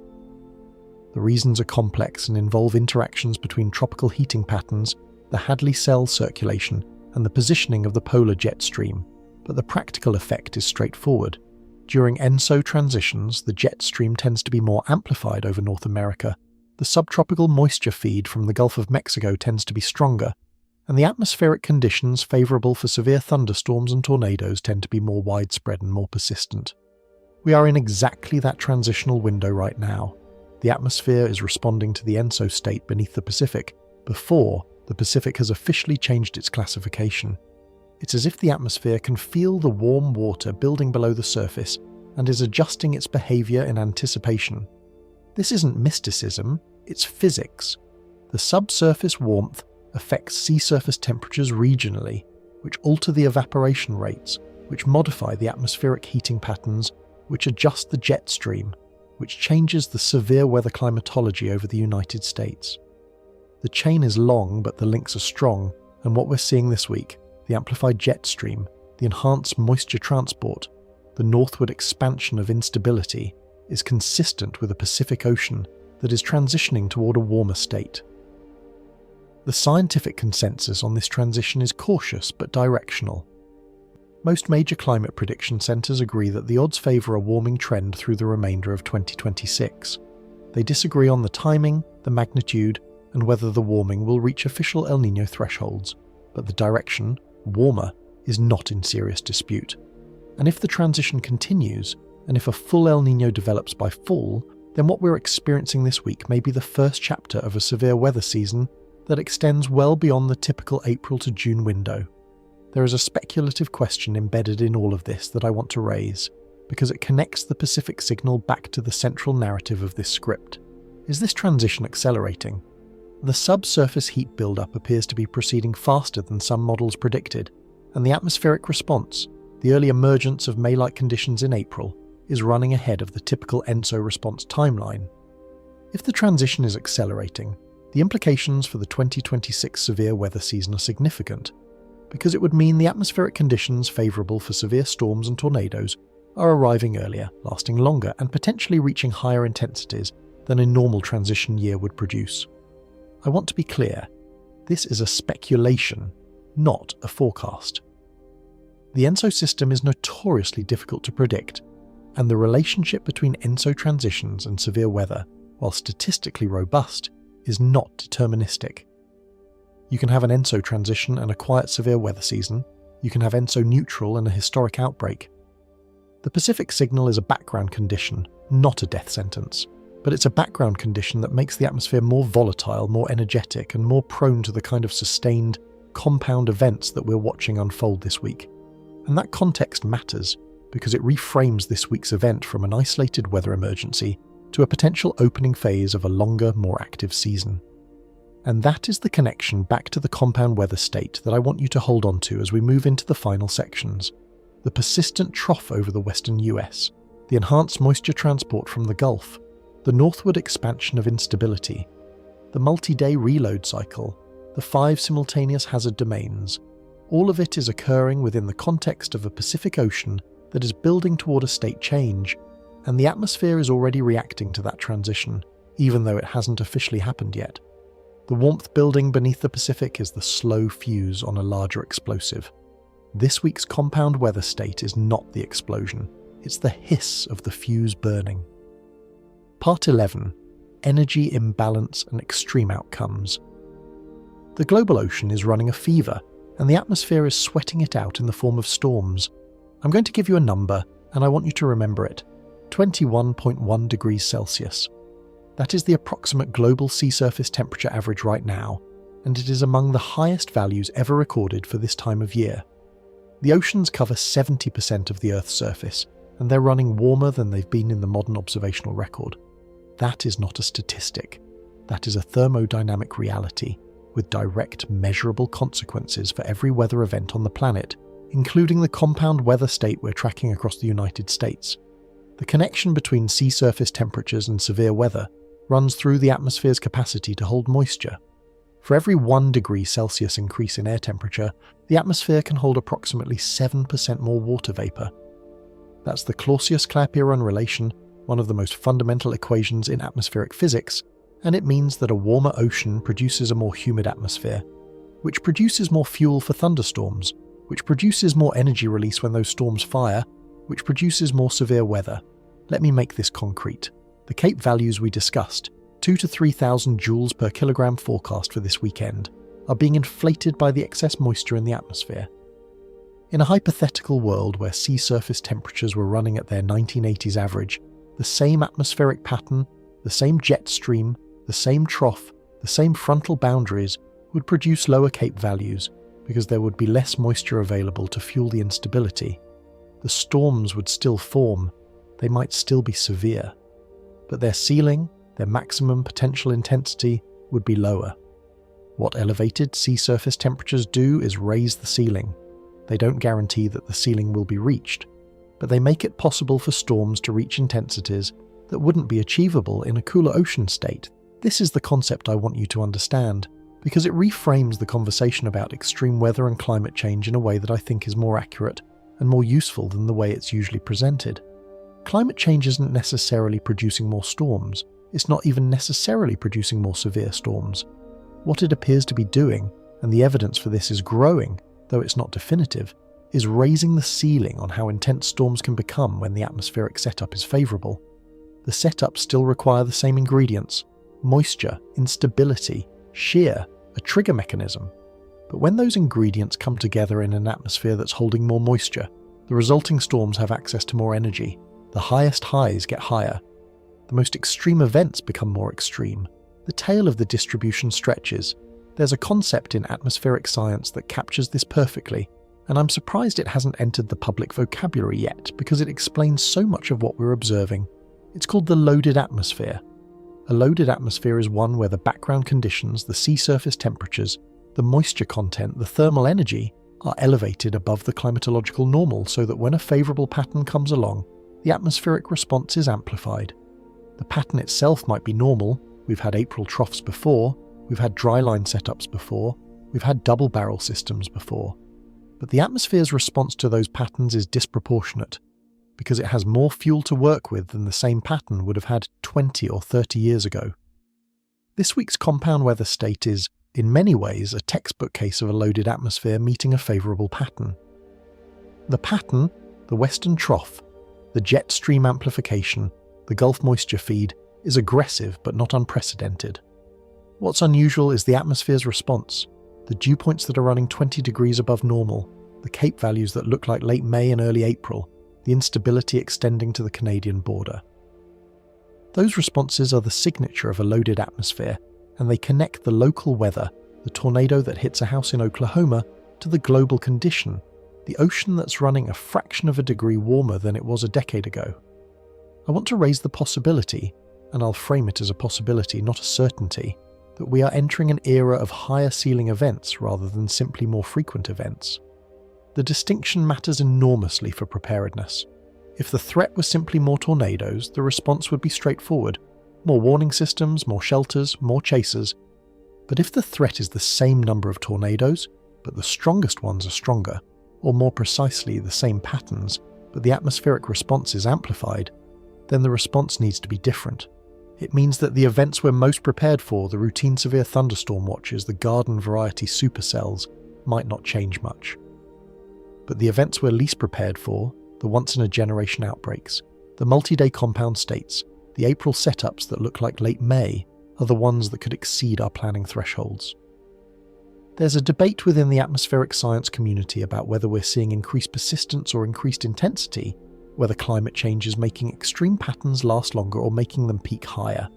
The reasons are complex and involve interactions between tropical heating patterns, the Hadley cell circulation, and the positioning of the polar jet stream, but the practical effect is straightforward. During ENSO transitions, the jet stream tends to be more amplified over North America, the subtropical moisture feed from the Gulf of Mexico tends to be stronger, and the atmospheric conditions favourable for severe thunderstorms and tornadoes tend to be more widespread and more persistent. We are in exactly that transitional window right now. The atmosphere is responding to the ENSO state beneath the Pacific, before the Pacific has officially changed its classification. It's as if the atmosphere can feel the warm water building below the surface and is adjusting its behaviour in anticipation. This isn't mysticism, it's physics. The subsurface warmth affects sea surface temperatures regionally, which alter the evaporation rates, which modify the atmospheric heating patterns, which adjust the jet stream, which changes the severe weather climatology over the United States. The chain is long, but the links are strong, and what we're seeing this week, the amplified jet stream, the enhanced moisture transport, the northward expansion of instability, is consistent with a Pacific Ocean that is transitioning toward a warmer state. The scientific consensus on this transition is cautious but directional. Most major climate prediction centres agree that the odds favour a warming trend through the remainder of 2026. They disagree on the timing, the magnitude, and whether the warming will reach official El Niño thresholds, but the direction, warmer, is not in serious dispute. And if the transition continues, and if a full El Niño develops by fall, then what we're experiencing this week may be the first chapter of a severe weather season that extends well beyond the typical April to June window. There is a speculative question embedded in all of this that I want to raise, because it connects the Pacific signal back to the central narrative of this script. Is this transition accelerating? The subsurface heat buildup appears to be proceeding faster than some models predicted, and the atmospheric response, the early emergence of May-like conditions in April, is running ahead of the typical ENSO response timeline. If the transition is accelerating, the implications for the 2026 severe weather season are significant, because it would mean the atmospheric conditions favourable for severe storms and tornadoes are arriving earlier, lasting longer, and potentially reaching higher intensities than a normal transition year would produce. I want to be clear, this is a speculation, not a forecast. The ENSO system is notoriously difficult to predict, and the relationship between ENSO transitions and severe weather, while statistically robust, is not deterministic. You can have an ENSO transition and a quiet severe weather season. You can have ENSO neutral and a historic outbreak. The Pacific signal is a background condition, not a death sentence, but it's a background condition that makes the atmosphere more volatile, more energetic, and more prone to the kind of sustained, compound events that we're watching unfold this week. And that context matters, because it reframes this week's event from an isolated weather emergency to a potential opening phase of a longer, more active season. And that is the connection back to the compound weather state that I want you to hold on to as we move into the final sections. The persistent trough over the western US, the enhanced moisture transport from the Gulf, the northward expansion of instability, the multi-day reload cycle, the 5 simultaneous hazard domains. All of it is occurring within the context of a Pacific Ocean that is building toward a state change, and the atmosphere is already reacting to that transition, even though it hasn't officially happened yet. The warmth building beneath the Pacific is the slow fuse on a larger explosive. This week's compound weather state is not the explosion, it's the hiss of the fuse burning. Part 11. Energy imbalance and extreme outcomes. The global ocean is running a fever, and the atmosphere is sweating it out in the form of storms. I'm going to give you a number, and I want you to remember it. 21.1 degrees Celsius. That is the approximate global sea surface temperature average right now, and it is among the highest values ever recorded for this time of year. The oceans cover 70% of the Earth's surface, and they're running warmer than they've been in the modern observational record. That is not a statistic. That is a thermodynamic reality. with direct, measurable consequences for every weather event on the planet, including the compound weather state we're tracking across the United States. The connection between sea surface temperatures and severe weather runs through the atmosphere's capacity to hold moisture. For every 1 degree Celsius increase in air temperature, the atmosphere can hold approximately 7% more water vapor. That's the Clausius-Clapeyron relation, one of the most fundamental equations in atmospheric physics, and it means that a warmer ocean produces a more humid atmosphere, which produces more fuel for thunderstorms, which produces more energy release when those storms fire, which produces more severe weather. Let me make this concrete. The CAPE values we discussed, 2,000 to 3,000 joules per kilogram forecast for this weekend, are being inflated by the excess moisture in the atmosphere. In a hypothetical world where sea surface temperatures were running at their 1980s average, the same atmospheric pattern, the same jet stream, the same trough, the same frontal boundaries would produce lower CAPE values because there would be less moisture available to fuel the instability. The storms would still form, they might still be severe, but their ceiling, their maximum potential intensity, would be lower. What elevated sea surface temperatures do is raise the ceiling. They don't guarantee that the ceiling will be reached, but they make it possible for storms to reach intensities that wouldn't be achievable in a cooler ocean state. This is the concept I want you to understand, because it reframes the conversation about extreme weather and climate change in a way that I think is more accurate and more useful than the way it's usually presented. Climate change isn't necessarily producing more storms. It's not even necessarily producing more severe storms. What it appears to be doing, and the evidence for this is growing, though it's not definitive, is raising the ceiling on how intense storms can become when the atmospheric setup is favourable. The setups still require the same ingredients: moisture, instability, shear, a trigger mechanism. But when those ingredients come together in an atmosphere that's holding more moisture, the resulting storms have access to more energy. The highest highs get higher. The most extreme events become more extreme. The tail of the distribution stretches. There's a concept in atmospheric science that captures this perfectly, and I'm surprised it hasn't entered the public vocabulary yet because it explains so much of what we're observing. It's called the loaded atmosphere. A loaded atmosphere is one where the background conditions, the sea surface temperatures, the moisture content, the thermal energy, are elevated above the climatological normal so that when a favourable pattern comes along, the atmospheric response is amplified. The pattern itself might be normal. We've had April troughs before, we've had dryline setups before, we've had double barrel systems before. But the atmosphere's response to those patterns is disproportionate, because it has more fuel to work with than the same pattern would have had 20 or 30 years ago. This week's compound weather state is, in many ways, a textbook case of a loaded atmosphere meeting a favourable pattern. The pattern, the western trough, the jet stream amplification, the Gulf moisture feed, is aggressive but not unprecedented. What's unusual is the atmosphere's response, the dew points that are running 20 degrees above normal, the CAPE values that look like late May and early April, the instability extending to the Canadian border. Those responses are the signature of a loaded atmosphere, and they connect the local weather, the tornado that hits a house in Oklahoma, to the global condition, the ocean that's running a fraction of a degree warmer than it was a decade ago. I want to raise the possibility, and I'll frame it as a possibility, not a certainty, that we are entering an era of higher ceiling events rather than simply more frequent events. The distinction matters enormously for preparedness. If the threat was simply more tornadoes, the response would be straightforward. More warning systems, more shelters, more chasers. But if the threat is the same number of tornadoes, but the strongest ones are stronger, or more precisely the same patterns, but the atmospheric response is amplified, then the response needs to be different. It means that the events we're most prepared for, the routine severe thunderstorm watches, the garden variety supercells, might not change much. But the events we're least prepared for, the once-in-a-generation outbreaks, the multi-day compound states, the April setups that look like late May, are the ones that could exceed our planning thresholds. There's a debate within the atmospheric science community about whether we're seeing increased persistence or increased intensity, whether climate change is making extreme patterns last longer or making them peak higher.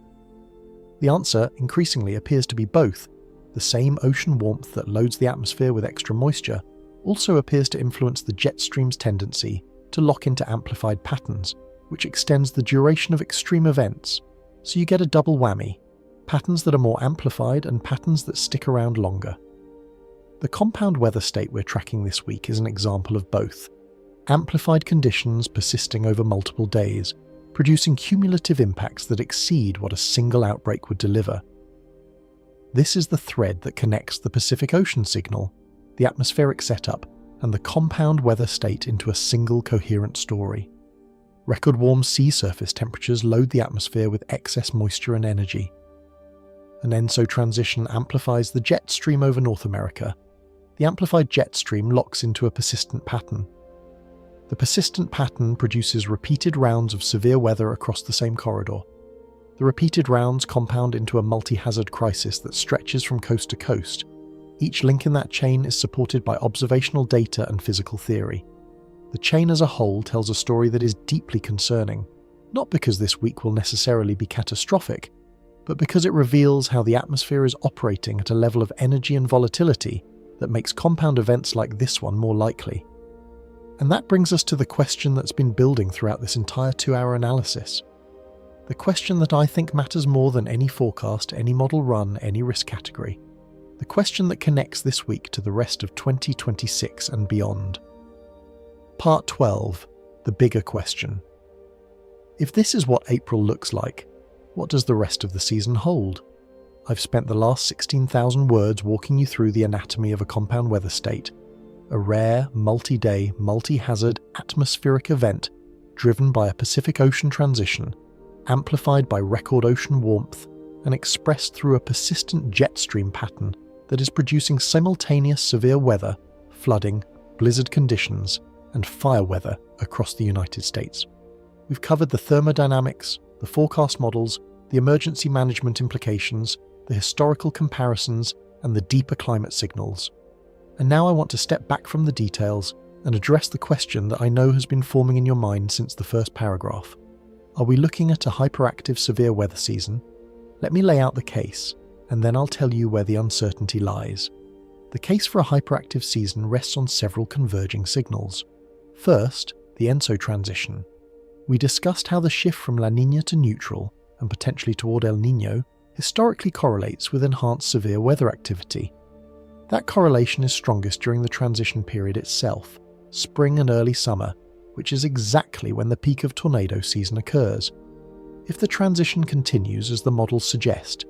The answer, increasingly, appears to be both. The same ocean warmth that loads the atmosphere with extra moisture also appears to influence the jet stream's tendency to lock into amplified patterns, which extends the duration of extreme events, so you get a double whammy. patterns that are more amplified and patterns that stick around longer. The compound weather state we're tracking this week is an example of both. Amplified conditions persisting over multiple days, producing cumulative impacts that exceed what a single outbreak would deliver. This is the thread that connects the Pacific Ocean signal, the atmospheric setup, and the compound weather state into a single coherent story. Record warm sea surface temperatures load the atmosphere with excess moisture and energy. An ENSO transition amplifies the jet stream over North America. The amplified jet stream locks into a persistent pattern. The persistent pattern produces repeated rounds of severe weather across the same corridor. The repeated rounds compound into a multi-hazard crisis that stretches from coast to coast. Each link in that chain is supported by observational data and physical theory. The chain as a whole tells a story that is deeply concerning, not because this week will necessarily be catastrophic, but because it reveals how the atmosphere is operating at a level of energy and volatility that makes compound events like this one more likely. And that brings us to the question that's been building throughout this entire 2-hour analysis. The question that I think matters more than any forecast, any model run, any risk category. The question that connects this week to the rest of 2026 and beyond. Part 12. The bigger question. If this is what April looks like, what does the rest of the season hold? I've spent the last 16,000 words walking you through the anatomy of a compound weather state, a rare, multi-day, multi-hazard atmospheric event driven by a Pacific Ocean transition, amplified by record ocean warmth, and expressed through a persistent jet stream pattern that is producing simultaneous severe weather, flooding, blizzard conditions, and fire weather across the United States. We've covered the thermodynamics, the forecast models, the emergency management implications, the historical comparisons, and the deeper climate signals. And now I want to step back from the details and address the question that I know has been forming in your mind since the first paragraph. Are we looking at a hyperactive severe weather season? Let me lay out the case, and then I'll tell you where the uncertainty lies. The case for a hyperactive season rests on several converging signals. First, the ENSO transition. We discussed how the shift from La Niña to neutral, and potentially toward El Niño, historically correlates with enhanced severe weather activity. That correlation is strongest during the transition period itself, spring and early summer, which is exactly when the peak of tornado season occurs. If the transition continues as the models suggest,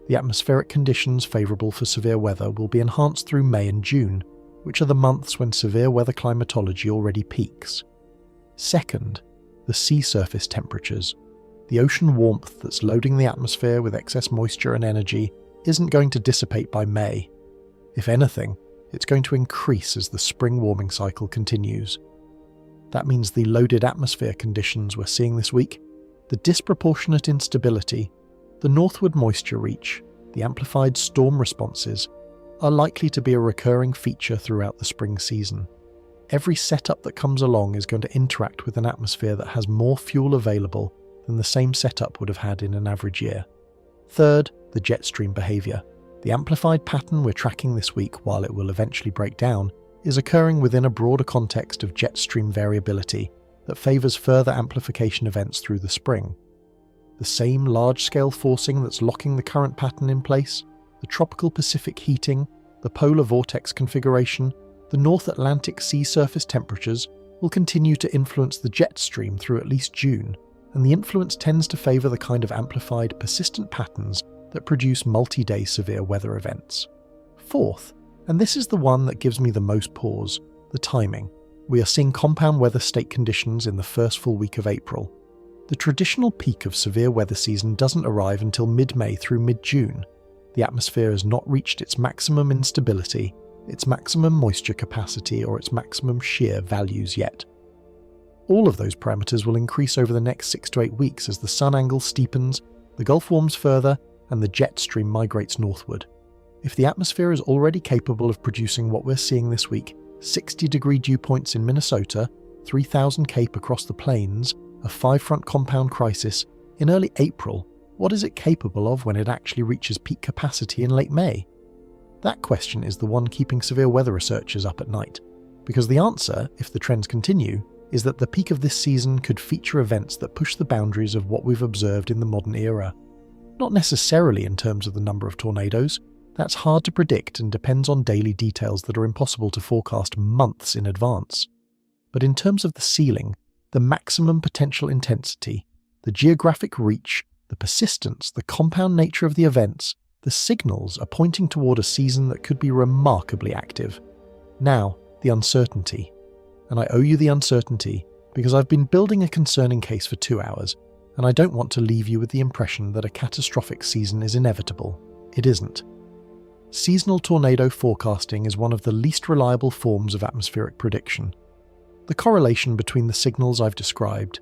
the atmospheric conditions favourable for severe weather will be enhanced through May and June, which are the months when severe weather climatology already peaks. Second, the sea surface temperatures. The ocean warmth that's loading the atmosphere with excess moisture and energy isn't going to dissipate by May. If anything, it's going to increase as the spring warming cycle continues. That means the loaded atmosphere conditions we're seeing this week, the disproportionate instability, the northward moisture reach, the amplified storm responses, are likely to be a recurring feature throughout the spring season. Every setup that comes along is going to interact with an atmosphere that has more fuel available than the same setup would have had in an average year. Third, the jet stream behaviour. The amplified pattern we're tracking this week, while it will eventually break down, is occurring within a broader context of jet stream variability that favours further amplification events through the spring. The same large-scale forcing that's locking the current pattern in place, the tropical Pacific heating, the polar vortex configuration, the North Atlantic sea surface temperatures will continue to influence the jet stream through at least June, and the influence tends to favour the kind of amplified, persistent patterns that produce multi-day severe weather events. Fourth, and this is the one that gives me the most pause, the timing. We are seeing compound weather state conditions in the first full week of April. The traditional peak of severe weather season doesn't arrive until mid-May through mid-June. The atmosphere has not reached its maximum instability, its maximum moisture capacity, or its maximum shear values yet. All of those parameters will increase over the next 6 to 8 weeks as the sun angle steepens, the Gulf warms further, and the jet stream migrates northward. If the atmosphere is already capable of producing what we're seeing this week, 60-degree dew points in Minnesota, 3,000 Cape across the plains, a 5-front compound crisis, in early April, what is it capable of when it actually reaches peak capacity in late May? That question is the one keeping severe weather researchers up at night, because the answer, if the trends continue, is that the peak of this season could feature events that push the boundaries of what we've observed in the modern era. Not necessarily in terms of the number of tornadoes. That's hard to predict and depends on daily details that are impossible to forecast months in advance. But in terms of the ceiling, the maximum potential intensity, the geographic reach, the persistence, the compound nature of the events, the signals are pointing toward a season that could be remarkably active. Now, the uncertainty. And I owe you the uncertainty because I've been building a concerning case for 2 hours, and I don't want to leave you with the impression that a catastrophic season is inevitable. It isn't. Seasonal tornado forecasting is one of the least reliable forms of atmospheric prediction. The correlation between the signals I've described,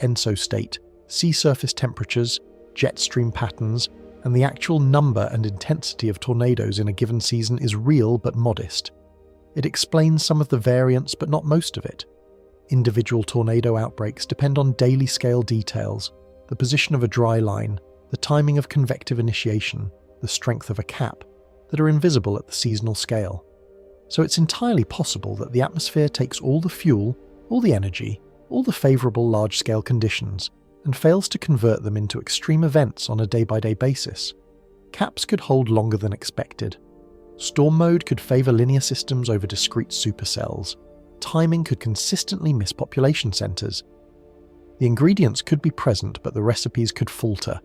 ENSO state, sea surface temperatures, jet stream patterns, and the actual number and intensity of tornadoes in a given season is real but modest. It explains some of the variance but not most of it. Individual tornado outbreaks depend on daily scale details, the position of a dry line, the timing of convective initiation, the strength of a cap, that are invisible at the seasonal scale. So it's entirely possible that the atmosphere takes all the fuel, all the energy, all the favourable large-scale conditions, and fails to convert them into extreme events on a day-by-day basis. Caps could hold longer than expected. Storm mode could favour linear systems over discrete supercells. Timing could consistently miss population centres. The ingredients could be present, but the recipes could falter.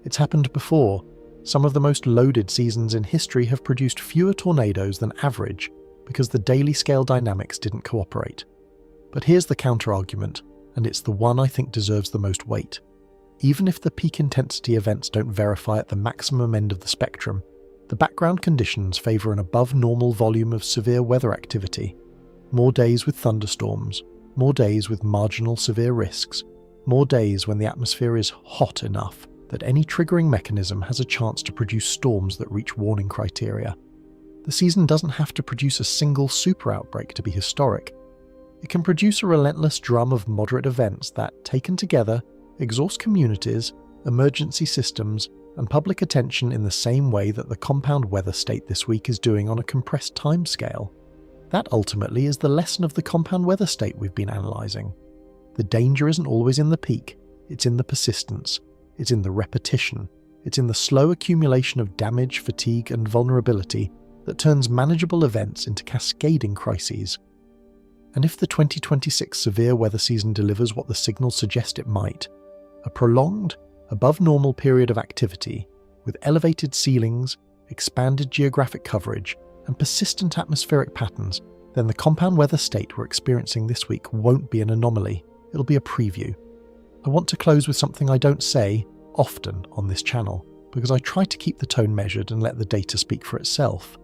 It's happened before. Some of the most loaded seasons in history have produced fewer tornadoes than average because the daily scale dynamics didn't cooperate. But here's the counter-argument, and it's the one I think deserves the most weight. Even if the peak intensity events don't verify at the maximum end of the spectrum, the background conditions favour an above-normal volume of severe weather activity. More days with thunderstorms, more days with marginal severe risks, more days when the atmosphere is hot enough that any triggering mechanism has a chance to produce storms that reach warning criteria. The season doesn't have to produce a single super outbreak to be historic. It can produce a relentless drum of moderate events that, taken together, exhaust communities, emergency systems, and public attention in the same way that the compound weather state this week is doing on a compressed timescale. That ultimately is the lesson of the compound weather state we've been analysing. The danger isn't always in the peak, it's in the persistence, it's in the repetition, it's in the slow accumulation of damage, fatigue, and vulnerability that turns manageable events into cascading crises. And if the 2026 severe weather season delivers what the signals suggest it might, a prolonged, above-normal period of activity with elevated ceilings, expanded geographic coverage, and persistent atmospheric patterns, then the compound weather state we're experiencing this week won't be an anomaly, it'll be a preview. I want to close with something I don't say often on this channel, because I try to keep the tone measured and let the data speak for itself.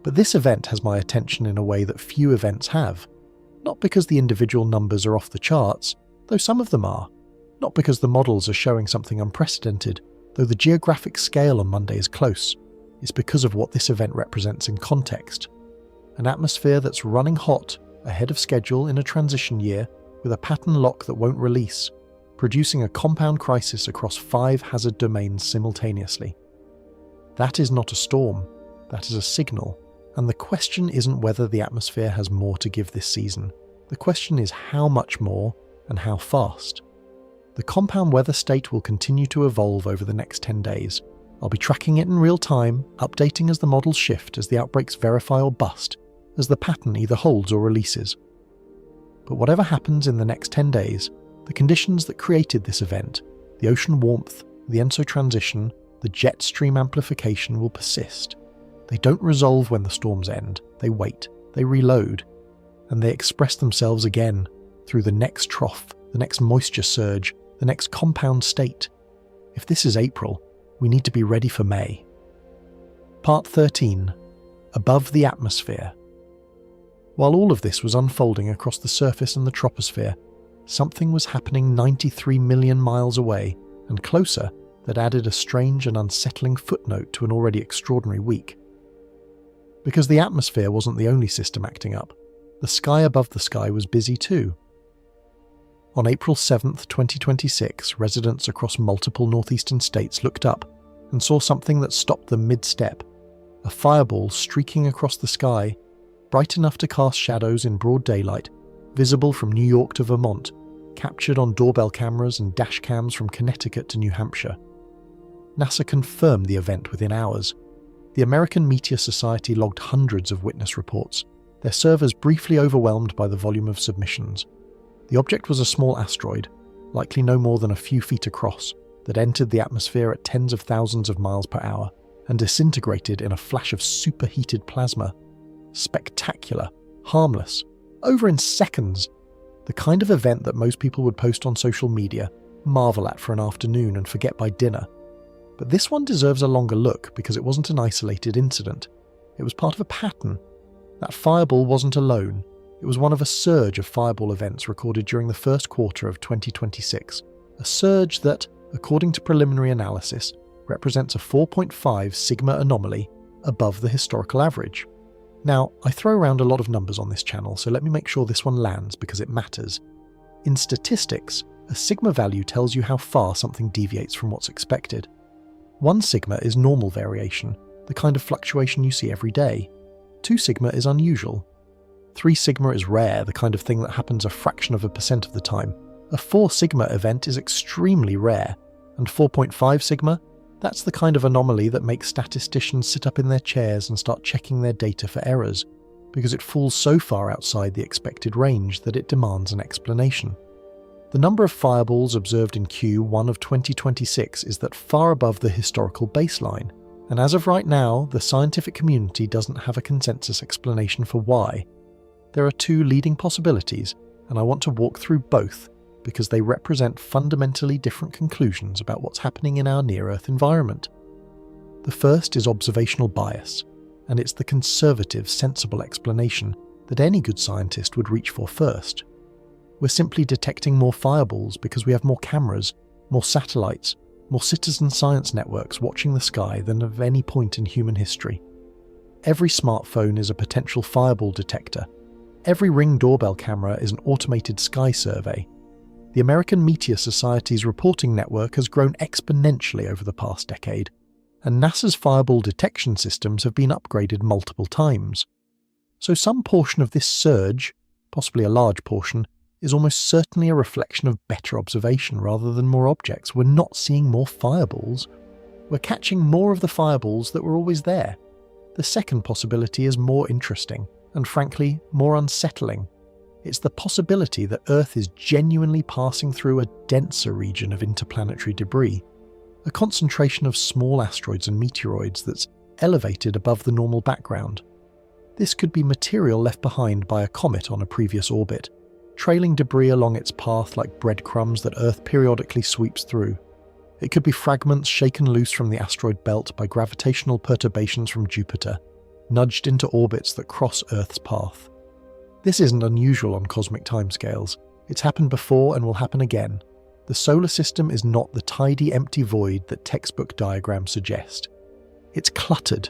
But this event has my attention in a way that few events have. Not because the individual numbers are off the charts, though some of them are. Not because the models are showing something unprecedented, though the geographic scale on Monday is close. It's because of what this event represents in context. An atmosphere that's running hot, ahead of schedule in a transition year, with a pattern lock that won't release, producing a compound crisis across 5 hazard domains simultaneously. That is not a storm, that is a signal. And the question isn't whether the atmosphere has more to give this season. The question is how much more and how fast. The compound weather state will continue to evolve over the next 10 days. I'll be tracking it in real time, updating as the models shift, as the outbreaks verify or bust, as the pattern either holds or releases. But whatever happens in the next 10 days, the conditions that created this event, the ocean warmth, the ENSO transition, the jet stream amplification will persist. They don't resolve when the storms end, they wait, they reload, and they express themselves again through the next trough, the next moisture surge, the next compound state. If this is April, we need to be ready for May. Part 13. Above the atmosphere. While all of this was unfolding across the surface and the troposphere, something was happening 93 million miles away and closer that added a strange and unsettling footnote to an already extraordinary week. Because the atmosphere wasn't the only system acting up, the sky above the sky was busy too. On April 7th, 2026, residents across multiple northeastern states looked up and saw something that stopped them mid-step, a fireball streaking across the sky, bright enough to cast shadows in broad daylight, visible from New York to Vermont, captured on doorbell cameras and dash cams from Connecticut to New Hampshire. NASA confirmed the event within hours. The American Meteor Society logged hundreds of witness reports, their servers briefly overwhelmed by the volume of submissions. The object was a small asteroid, likely no more than a few feet across, that entered the atmosphere at tens of thousands of miles per hour and disintegrated in a flash of superheated plasma. Spectacular, harmless, over in seconds. The kind of event that most people would post on social media, marvel at for an afternoon and forget by dinner. But this one deserves a longer look because it wasn't an isolated incident. It was part of a pattern. That fireball wasn't alone. It was one of a surge of fireball events recorded during the first quarter of 2026. A surge that, according to preliminary analysis, represents a 4.5 sigma anomaly above the historical average. Now, I throw around a lot of numbers on this channel, so let me make sure this one lands because it matters. In statistics, a sigma value tells you how far something deviates from what's expected. 1 sigma is normal variation, the kind of fluctuation you see every day. 2 sigma is unusual. 3 sigma is rare, the kind of thing that happens a fraction of a percent of the time. A 4 sigma event is extremely rare, and 4.5 sigma, that's the kind of anomaly that makes statisticians sit up in their chairs and start checking their data for errors, because it falls so far outside the expected range that it demands an explanation. The number of fireballs observed in Q1 of 2026 is that far above the historical baseline, and as of right now, the scientific community doesn't have a consensus explanation for why. There are 2 leading possibilities, and I want to walk through both because they represent fundamentally different conclusions about what's happening in our near-Earth environment. The first is observational bias, and it's the conservative, sensible explanation that any good scientist would reach for first. We're simply detecting more fireballs because we have more cameras, more satellites, more citizen science networks watching the sky than at any point in human history. Every smartphone is a potential fireball detector. Every Ring doorbell camera is an automated sky survey. The American Meteor Society's reporting network has grown exponentially over the past decade, and NASA's fireball detection systems have been upgraded multiple times. So some portion of this surge, possibly a large portion, is almost certainly a reflection of better observation rather than more objects. We're not seeing more fireballs. We're catching more of the fireballs that were always there. The second possibility is more interesting, and frankly, more unsettling. It's the possibility that Earth is genuinely passing through a denser region of interplanetary debris, a concentration of small asteroids and meteoroids that's elevated above the normal background. This could be material left behind by a comet on a previous orbit, trailing debris along its path like breadcrumbs that Earth periodically sweeps through. It could be fragments shaken loose from the asteroid belt by gravitational perturbations from Jupiter, nudged into orbits that cross Earth's path. This isn't unusual on cosmic timescales. It's happened before and will happen again. The solar system is not the tidy, empty void that textbook diagrams suggest. It's cluttered.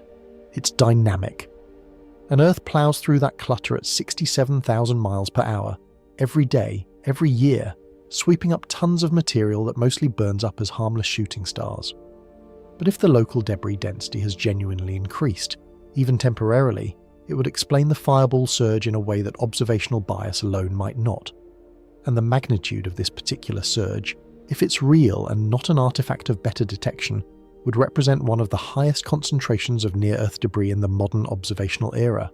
It's dynamic. And Earth plows through that clutter at 67,000 miles per hour, every day, every year, sweeping up tons of material that mostly burns up as harmless shooting stars. But if the local debris density has genuinely increased, even temporarily, it would explain the fireball surge in a way that observational bias alone might not. And the magnitude of this particular surge, if it's real and not an artifact of better detection, would represent one of the highest concentrations of near-Earth debris in the modern observational era.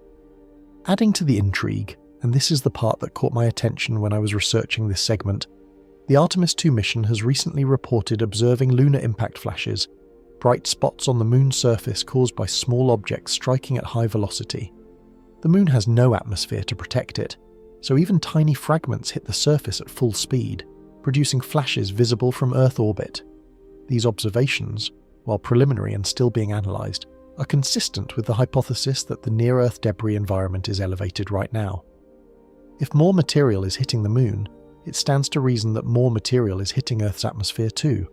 Adding to the intrigue, and this is the part that caught my attention when I was researching this segment, the Artemis 2 mission has recently reported observing lunar impact flashes, bright spots on the moon's surface caused by small objects striking at high velocity. The moon has no atmosphere to protect it, so even tiny fragments hit the surface at full speed, producing flashes visible from Earth orbit. These observations, while preliminary and still being analysed, are consistent with the hypothesis that the near-Earth debris environment is elevated right now. If more material is hitting the moon, it stands to reason that more material is hitting Earth's atmosphere too.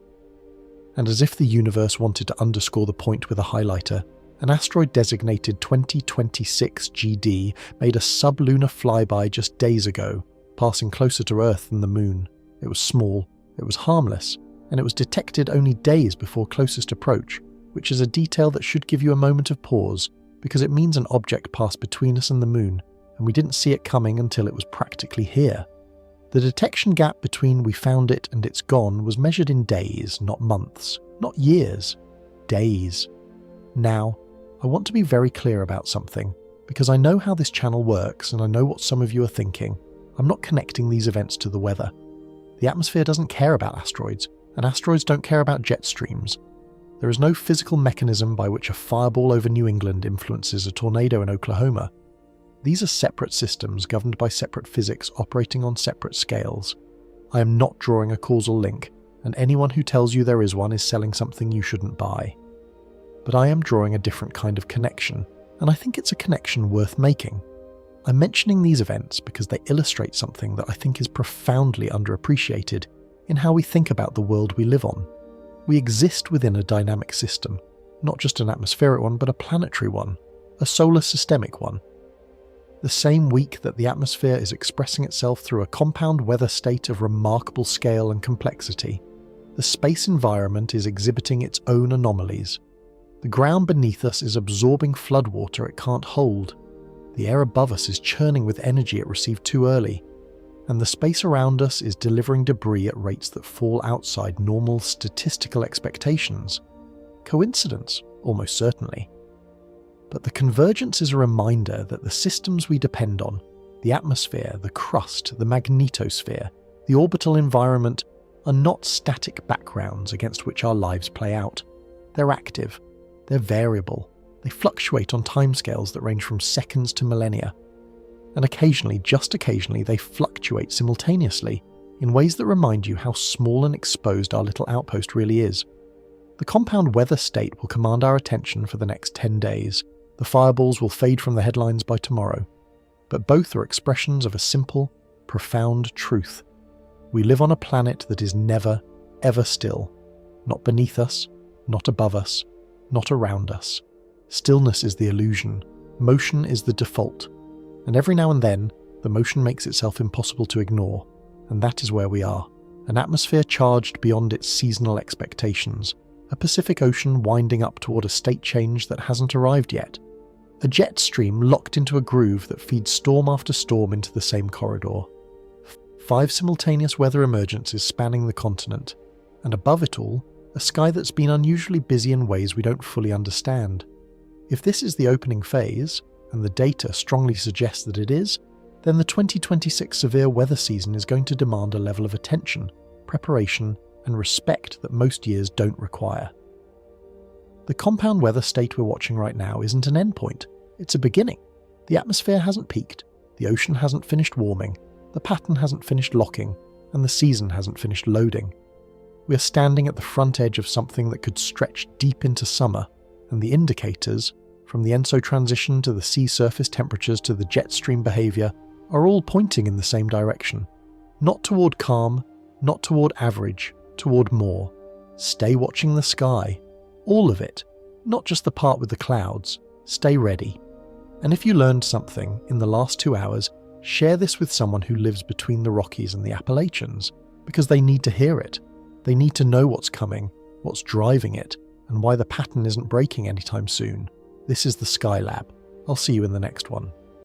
And as if the universe wanted to underscore the point with a highlighter, an asteroid designated 2026 GD made a sublunar flyby just days ago, passing closer to Earth than the moon. It was small, it was harmless, and it was detected only days before closest approach, which is a detail that should give you a moment of pause, because it means an object passed between us and the moon, and we didn't see it coming until it was practically here. The detection gap between we found it and it's gone was measured in days, not months, not years. days. Now, I want to be very clear about something, because I know how this channel works and I know what some of you are thinking. I'm not connecting these events to the weather. The atmosphere doesn't care about asteroids, and asteroids don't care about jet streams. There is no physical mechanism by which a fireball over New England influences a tornado in Oklahoma. These are separate systems governed by separate physics operating on separate scales. I am not drawing a causal link, and anyone who tells you there is one is selling something you shouldn't buy. But I am drawing a different kind of connection, and I think it's a connection worth making. I'm mentioning these events because they illustrate something that I think is profoundly underappreciated in how we think about the world we live on. We exist within a dynamic system, not just an atmospheric one, but a planetary one, a solar systemic one. The same week that the atmosphere is expressing itself through a compound weather state of remarkable scale and complexity, the space environment is exhibiting its own anomalies. The ground beneath us is absorbing floodwater it can't hold. The air above us is churning with energy it received too early. And the space around us is delivering debris at rates that fall outside normal statistical expectations. Coincidence? Almost certainly. But the convergence is a reminder that the systems we depend on, the atmosphere, the crust, the magnetosphere, the orbital environment, are not static backgrounds against which our lives play out. They're active, they're variable, they fluctuate on timescales that range from seconds to millennia. And occasionally, just occasionally, they fluctuate simultaneously in ways that remind you how small and exposed our little outpost really is. The compound weather state will command our attention for the next 10 days. The fireballs will fade from the headlines by tomorrow. But both are expressions of a simple, profound truth. We live on a planet that is never, ever still. Not beneath us, not above us, not around us. Stillness is the illusion. Motion is the default. And every now and then, the motion makes itself impossible to ignore, and that is where we are. An atmosphere charged beyond its seasonal expectations, a Pacific Ocean winding up toward a state change that hasn't arrived yet, a jet stream locked into a groove that feeds storm after storm into the same corridor, 5 simultaneous weather emergencies spanning the continent, and above it all, a sky that's been unusually busy in ways we don't fully understand. If this is the opening phase, and the data strongly suggests that it is, then the 2026 severe weather season is going to demand a level of attention, preparation, and respect that most years don't require. The compound weather state we're watching right now isn't an endpoint, it's a beginning. The atmosphere hasn't peaked, the ocean hasn't finished warming, the pattern hasn't finished locking, and the season hasn't finished loading. We are standing at the front edge of something that could stretch deep into summer, and the indicators, from the ENSO transition to the sea surface temperatures to the jet stream behaviour, are all pointing in the same direction. Not toward calm, not toward average, toward more. Stay watching the sky. All of it. Not just the part with the clouds. Stay ready. And if you learned something in the last 2 hours, share this with someone who lives between the Rockies and the Appalachians, because they need to hear it. They need to know what's coming, what's driving it, and why the pattern isn't breaking anytime soon. This is the Skylab. I'll see you in the next one.